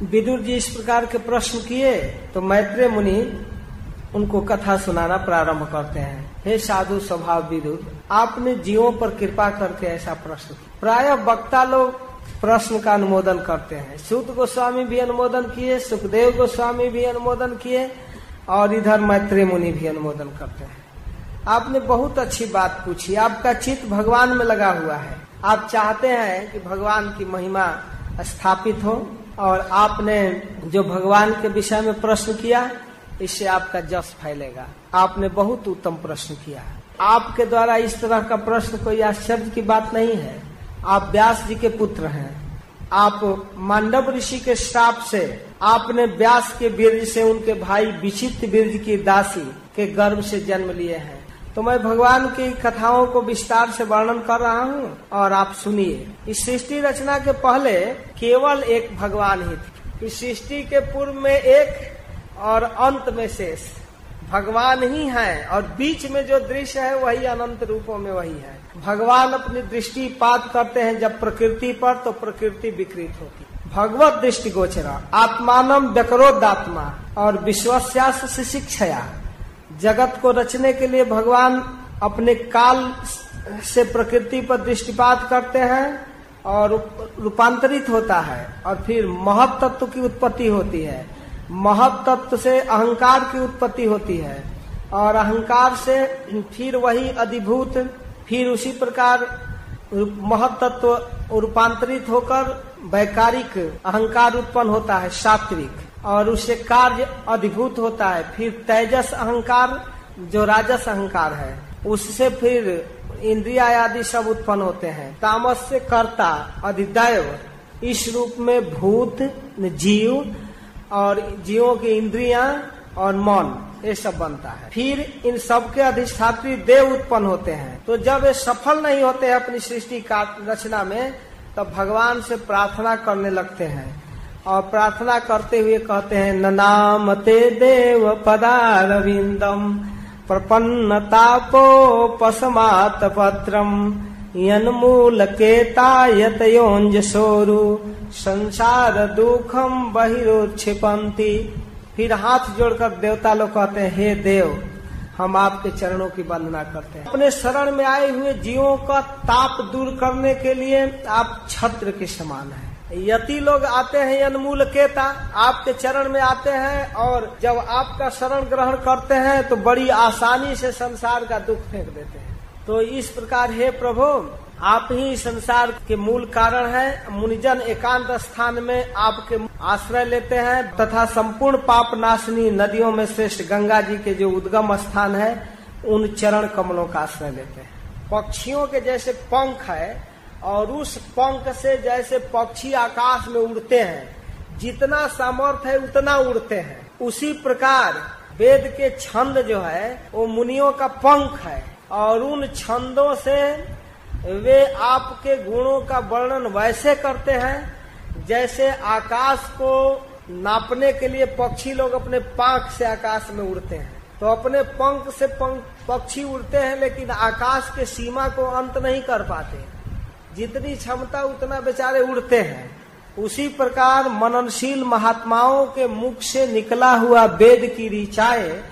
विदुर जी इस प्रकार के प्रश्न किए तो मैत्रेय मुनि उनको कथा सुनाना प्रारंभ करते हैं। हे साधु स्वभाव विदुर, आपने जीवों पर कृपा करके ऐसा प्रश्न किया। प्रायः वक्ता लोग प्रश्न का अनुमोदन करते हैं। सूत गोस्वामी भी अनुमोदन किए, सुखदेव गोस्वामी भी अनुमोदन किए और इधर मैत्रेय मुनि भी अनुमोदन करते हैं। आपने बहुत अच्छी बात पूछी, आपका चित्त भगवान में लगा हुआ है, आप चाहते हैं कि भगवान की महिमा स्थापित हो और आपने जो भगवान के विषय में प्रश्न किया इससे आपका जस फैलेगा। आपने बहुत उत्तम प्रश्न किया। आपके द्वारा इस तरह का प्रश्न कोई आश्चर्य की बात नहीं है। आप व्यास जी के पुत्र हैं। आप मांडव ऋषि के श्राप से आपने व्यास के बीर्ज से उनके भाई विचित्र बीर्ज की दासी के गर्भ से जन्म लिए हैं। तो मैं भगवान की कथाओं को विस्तार से वर्णन कर रहा हूँ और आप सुनिए। इस सृष्टि रचना के पहले केवल एक भगवान ही थे। इस सृष्टि के पूर्व में एक और अंत में शेष भगवान ही है और बीच में जो दृश्य है वही अनंत रूपों में वही है। भगवान अपनी दृष्टिपात करते हैं जब प्रकृति पर तो प्रकृति विकृत होती। भगवत दृष्टि गोचरा आत्मानम व्यकरोदात्मा और विश्वस्यास्य शिक्षया जगत को रचने के लिए भगवान अपने काल से प्रकृति पर दृष्टिपात करते हैं और रूपांतरित होता है, और फिर महत् तत्व की उत्पत्ति होती है। महत् तत्व से अहंकार की उत्पत्ति होती है, और अहंकार से फिर वही अधिभूत, फिर उसी प्रकार महत् तत्व रूपांतरित होकर वैकारिक अहंकार उत्पन्न होता है, सात्विक, और उससे कार्य अधिभूत होता है। फिर तेजस अहंकार जो राजस अहंकार है, उससे फिर इंद्रिया आदि सब उत्पन्न होते हैं। तामस से कर्ता अधिदैव, इस रूप में भूत, जीव और जीवों की इंद्रियां और मन, ये सब बनता है। फिर इन सब के अधिष्ठात्री देव उत्पन्न होते हैं। तो जब ये सफल नहीं होते हैं अपनी सृष्टि का रचना में, तब भगवान से प्रार्थना करने लगते हैं, और प्रार्थना करते हुए कहते हैं, ननामते देव पदारविंदम प्रपन्नतापोपशमात पत्रम यन्मूलकेतायतयोंजसोरु संसार दुखम बहिरोक्षिपन्ति। फिर हाथ जोड़कर देवता लोग कहते हैं, हे देव, हम आपके चरणों की वंदना करते हैं। अपने शरण में आए हुए जीवों का ताप दूर करने के लिए आप छत्र के समान हैं। यति लोग आते हैं यन्मूल केता, आपके चरण में आते हैं, और जब आपका शरण ग्रहण करते हैं तो बड़ी आसानी से संसार का दुख फेंक देते हैं। तो इस प्रकार हे प्रभु, आप ही संसार के मूल कारण हैं। मुनिजन एकांत स्थान में आपके आश्रय लेते हैं, तथा संपूर्ण पाप नाशनी नदियों में श्रेष्ठ गंगा जी के जो उद्गम स्थान है, उन चरण कमलों का आश्रय लेते हैं। पक्षियों के जैसे पंख है, और उस पंख से जैसे पक्षी आकाश में उड़ते हैं, जितना सामर्थ्य है उतना उड़ते हैं, उसी प्रकार वेद के छंद जो है वो मुनियों का पंख है, और उन छंदों से वे आपके गुणों का वर्णन वैसे करते हैं जैसे आकाश को नापने के लिए पक्षी लोग अपने पंख से आकाश में उड़ते हैं। तो अपने पंख से पक्षी उड़ते हैं, लेकिन आकाश के सीमा को अंत नहीं कर पाते, जितनी क्षमता उतना बेचारे उड़ते हैं। उसी प्रकार मननशील महात्माओं के मुख से निकला हुआ वेद की ऋचाएं,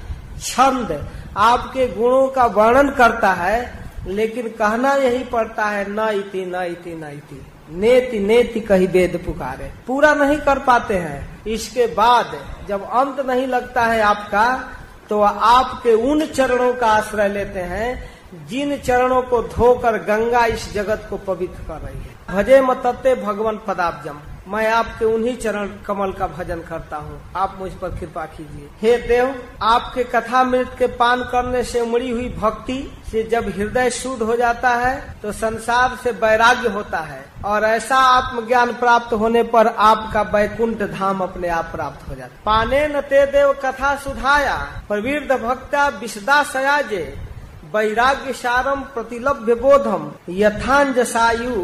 छंद आपके गुणों का वर्णन करता है, लेकिन कहना यही पड़ता है, न इति न इति न इति, नेति नेति कही वेद पुकारे, पूरा नहीं कर पाते हैं। इसके बाद जब अंत नहीं लगता है आपका, तो आपके उन चरणों का आश्रय लेते हैं जिन चरणों को धोकर गंगा इस जगत को पवित्र कर रही है। भजे मतत्ते भगवान पदाब्जम, मैं आपके उन्हीं चरण कमल का भजन करता हूँ, आप मुझ पर कृपा कीजिए। हे देव, आपके कथामृत के पान करने से उमड़ी हुई भक्ति से जब हृदय शुद्ध हो जाता है तो संसार से वैराग्य होता है, और ऐसा आत्मज्ञान प्राप्त होने पर आपका वैकुंठ धाम अपने आप प्राप्त हो जाता है। पाने न ते देव कथा सुधाया प्रवीर्ध भक्ता विशदा सयाजे वैराग्य सारम प्रतिलभ्य बोधम यथांजसायु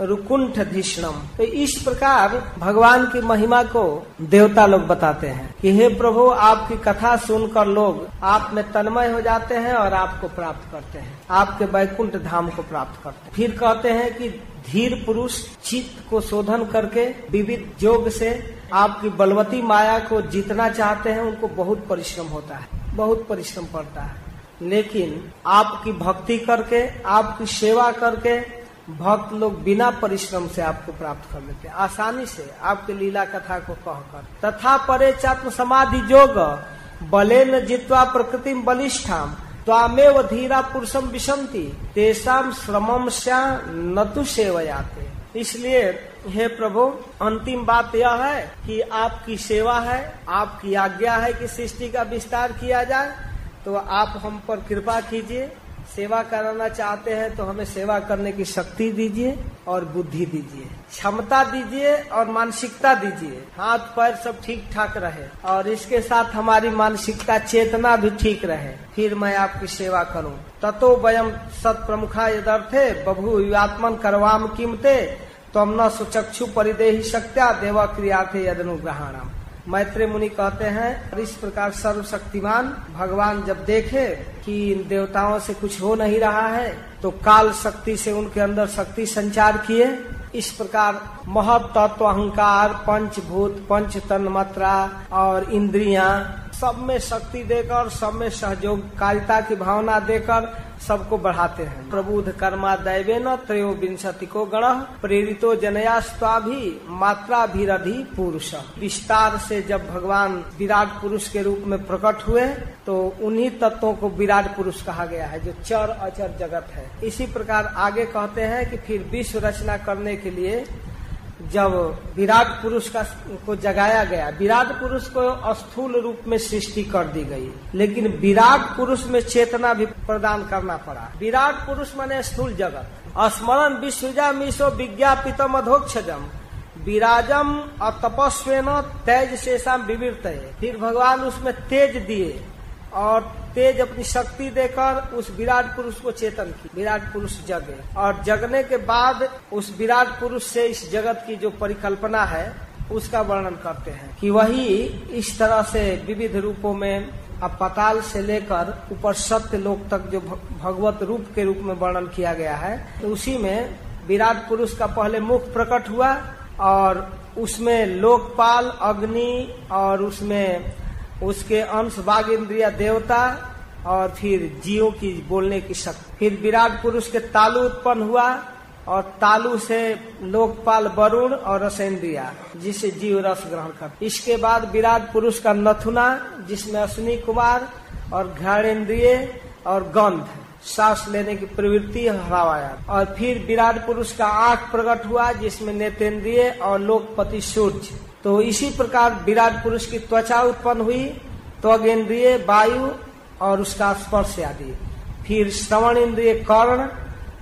रुकुंठ धिष्णम। तो इस प्रकार भगवान की महिमा को देवता लोग बताते हैं कि हे प्रभु, आपकी कथा सुनकर लोग आप में तन्मय हो जाते हैं और आपको प्राप्त करते हैं, आपके वैकुंठ धाम को प्राप्त करते हैं। फिर कहते हैं कि धीर पुरुष चित्त को शोधन करके विविध योग से आपकी बलवती माया को जीतना चाहते हैं, उनको बहुत परिश्रम होता है, बहुत परिश्रम पड़ता है। लेकिन आपकी भक्ति करके, आपकी सेवा करके भक्त लोग बिना परिश्रम से आपको प्राप्त कर लेते हैं, आसानी से आपके लीला कथा को कहकर। तथा परे चात्म समाधि जोग बलेन जित्वा प्रकृतिम बलिष्ठाम त्वामेव धीरा पुरुषम विशंति तेषाम श्रमम स्या न तु सेवयाते। इसलिए हे प्रभु, अंतिम बात यह है कि आपकी सेवा है, आपकी आज्ञा है कि सृष्टि का विस्तार किया जाए, तो आप हम पर कृपा कीजिए। सेवा कराना चाहते हैं तो हमें सेवा करने की शक्ति दीजिए और बुद्धि दीजिए, क्षमता दीजिए और मानसिकता दीजिए, हाथ पैर सब ठीक ठाक रहे और इसके साथ हमारी मानसिकता चेतना भी ठीक रहे, फिर मैं आपकी सेवा करूं। ततो वयम सत प्रमुखा यदर्थे बभू युवात्मन करवाम कीमते तम न सुचक्षु परिदेहि शक्त्या देवा क्रियार्थे यदनुग्रहणम। मैत्रेय मुनि कहते हैं, इस प्रकार सर्वशक्तिमान भगवान जब देखे कि इन देवताओं से कुछ हो नहीं रहा है तो काल शक्ति से उनके अंदर शक्ति संचार किए। इस प्रकार महत् तत्व अहंकार, पंचभूत, पंच तन्मात्रा और इंद्रियां सब में शक्ति देकर, सब में सहयोगकारिता की भावना देकर सबको बढ़ाते हैं। प्रबुद्ध कर्मा दैवेन त्रयोविंशतिको गणः प्रेरितो जनयास्त्वाभि मात्राभिरधि पुरुष। विस्तार से जब भगवान विराट पुरुष के रूप में प्रकट हुए तो उन्हीं तत्वों को विराट पुरुष कहा गया है जो चर अचर जगत है। इसी प्रकार आगे कहते हैं कि फिर विश्व रचना करने के लिए जब विराट पुरुष को जगाया गया, विराट पुरुष को स्थूल रूप में सृष्टि कर दी गई, लेकिन विराट पुरुष में चेतना भी प्रदान करना पड़ा। विराट पुरुष माने स्थूल जगत। स्मरण विश्वजा मीशो विज्ञापितम अधोक्षजम विराजम अतपस्वेन तेज शेषाम विवृतये। फिर भगवान उसमें तेज दिए और तेज अपनी शक्ति देकर उस विराट पुरुष को चेतन की। विराट पुरुष जगे और जगने के बाद उस विराट पुरुष से इस जगत की जो परिकल्पना है उसका वर्णन करते हैं कि वही इस तरह से विविध रूपों में अब पाताल से लेकर ऊपर सत्य लोक तक जो भगवत रूप के रूप में वर्णन किया गया है, तो उसी में विराट पुरुष का पहले मुख प्रकट हुआ और उसमें लोकपाल, अग्नि और उसमें उसके अंश बाघ इंद्रिया देवता और फिर जीवों की बोलने की शक्ति। फिर विराट पुरुष के तालु उत्पन्न हुआ और तालु से लोकपाल वरुण और रसेंद्रिया जिसे जीव रस ग्रहण करते। इसके बाद विराट पुरुष का नथुना जिसमें अश्विनी कुमार और घ्राणेन्द्रिय और गंध सांस लेने की प्रवृत्ति हराया। और फिर विराट पुरुष का आंख प्रकट हुआ जिसमें नेत्रेंद्रिय और लोकपति सूर्य। तो इसी प्रकार विराट पुरुष की त्वचा उत्पन्न हुई, त्वगेंद्रिय वायु और उसका स्पर्श आदि। फिर श्रवण इंद्रिय कर्ण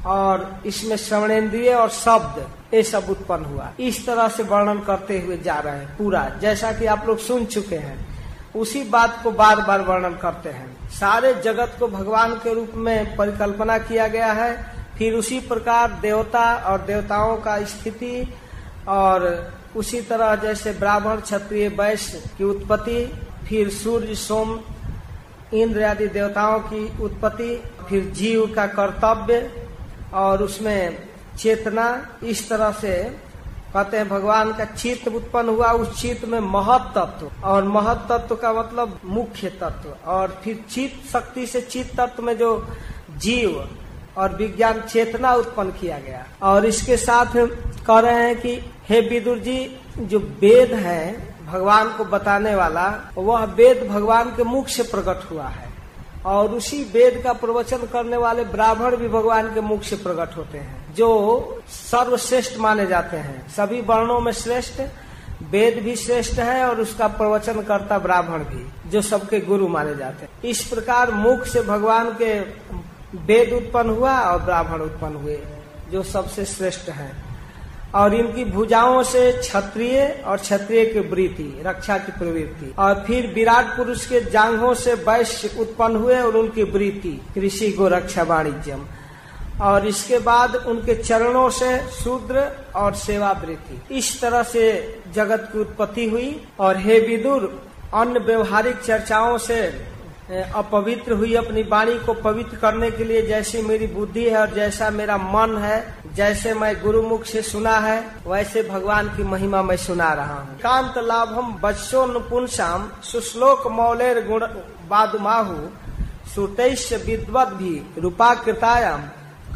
और इसमें श्रवणेन्द्रिय और शब्द ये सब उत्पन्न हुआ। इस तरह से वर्णन करते हुए जा रहे हैं पूरा, जैसा कि आप लोग सुन चुके हैं उसी बात को बार बार वर्णन करते हैं। सारे जगत को भगवान के रूप में परिकल्पना किया गया है। फिर उसी प्रकार देवता और देवताओं का स्थिति और उसी तरह जैसे ब्राह्मण क्षत्रिय वैश्य की उत्पत्ति, फिर सूर्य सोम इंद्र आदि देवताओं की उत्पत्ति, फिर जीव का कर्तव्य और उसमें चेतना। इस तरह से कहते हैं भगवान का चित्त उत्पन्न हुआ, उस चित्त में महत तत्व, और महत तत्व का मतलब मुख्य तत्व, और फिर चित्त शक्ति से चित्त तत्व में जो जीव और विज्ञान चेतना उत्पन्न किया गया। और इसके साथ कह रहे हैं कि हे विदुर जी, जो वेद है भगवान को बताने वाला, वह वेद भगवान के मुख से प्रकट हुआ है और उसी वेद का प्रवचन करने वाले ब्राह्मण भी भगवान के मुख से प्रकट होते हैं, जो सर्वश्रेष्ठ माने जाते हैं। सभी वर्णों में श्रेष्ठ वेद भी श्रेष्ठ है और उसका प्रवचन करता ब्राह्मण भी, जो सबके गुरु माने जाते हैं। इस प्रकार मुख से भगवान के वेद उत्पन्न हुआ और ब्राह्मण उत्पन्न हुए जो सबसे श्रेष्ठ हैं। और इनकी भुजाओं से क्षत्रिय और क्षत्रिय की वृत्ति, रक्षा की प्रवृत्ति। और फिर विराट पुरुष के जांघों से वैश्य उत्पन्न हुए और उनकी वृत्ति कृषि गो रक्षा वाणिज्यम। और इसके बाद उनके चरणों से शूद्र और सेवा वृत्ति। इस तरह से जगत की उत्पत्ति हुई। और हे विदुर, अन्य व्यवहारिक चर्चाओं से अपवित्र हुई अपनी वाणी को पवित्र करने के लिए जैसी मेरी बुद्धि है और जैसा मेरा मन है, जैसे मैं गुरुमुख से सुना है, वैसे भगवान की महिमा मैं सुना रहा हूँ। कांत लाभम बच्चो नुपुंसाम सुश्लोक मौलेर गुण बादुमाहु श्रुतैश्य विद्वद भी रूपाकृतायाम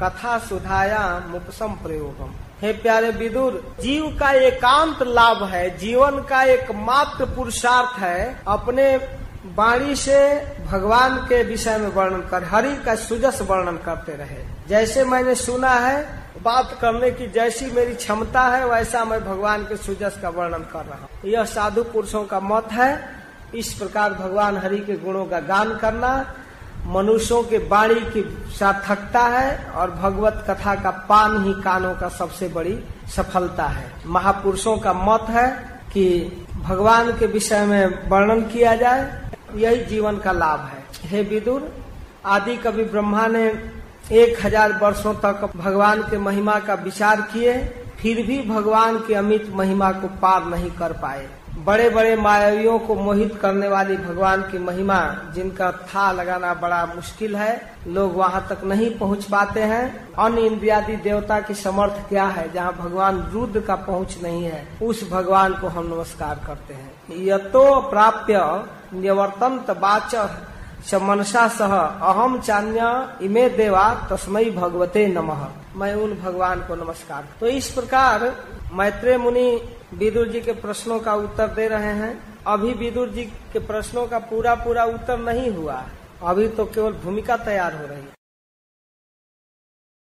कथा सुधायाम उपसम प्रयोगम। हे प्यारे विदुर, जीव का एकांत लाभ है, जीवन का एकमात्र पुरुषार्थ है अपने वाणी से भगवान के विषय में वर्णन कर, हरि का सुजस वर्णन करते रहे। जैसे मैंने सुना है, बात करने की जैसी मेरी क्षमता है, वैसा मैं भगवान के सुजस का वर्णन कर रहा हूँ। यह साधु पुरुषों का मत है। इस प्रकार भगवान हरि के गुणों का गान करना मनुष्यों के वाणी की सार्थकता है और भगवत कथा का पान ही कानों का सबसे बड़ी सफलता है। महापुरुषों का मत है कि भगवान के विषय में वर्णन किया जाए, यही जीवन का लाभ है। हे विदुर, आदि कवि ब्रह्मा ने 1000 वर्षों तक भगवान के महिमा का विचार किए, फिर भी भगवान की अमित महिमा को पार नहीं कर पाए। बड़े बड़े मायावियों को मोहित करने वाली भगवान की महिमा जिनका था लगाना बड़ा मुश्किल है, लोग वहां तक नहीं पहुंच पाते हैं। अन्य इंद्रियादि देवता की समर्थ क्या है, जहां भगवान रुद्र का पहुंच नहीं है, उस भगवान को हम नमस्कार करते हैं। यतो प्राप्य निवर्तन्त वाच मनसा सह अहम चान्य इमे देवा तस्मै भगवते नमः। मैं उन भगवान को नमस्कार। तो इस प्रकार मैत्रेय मुनि विदुर जी के प्रश्नों का उत्तर दे रहे हैं। अभी विदुर जी के प्रश्नों का पूरा उत्तर नहीं हुआ, अभी तो केवल भूमिका तैयार हो रही है।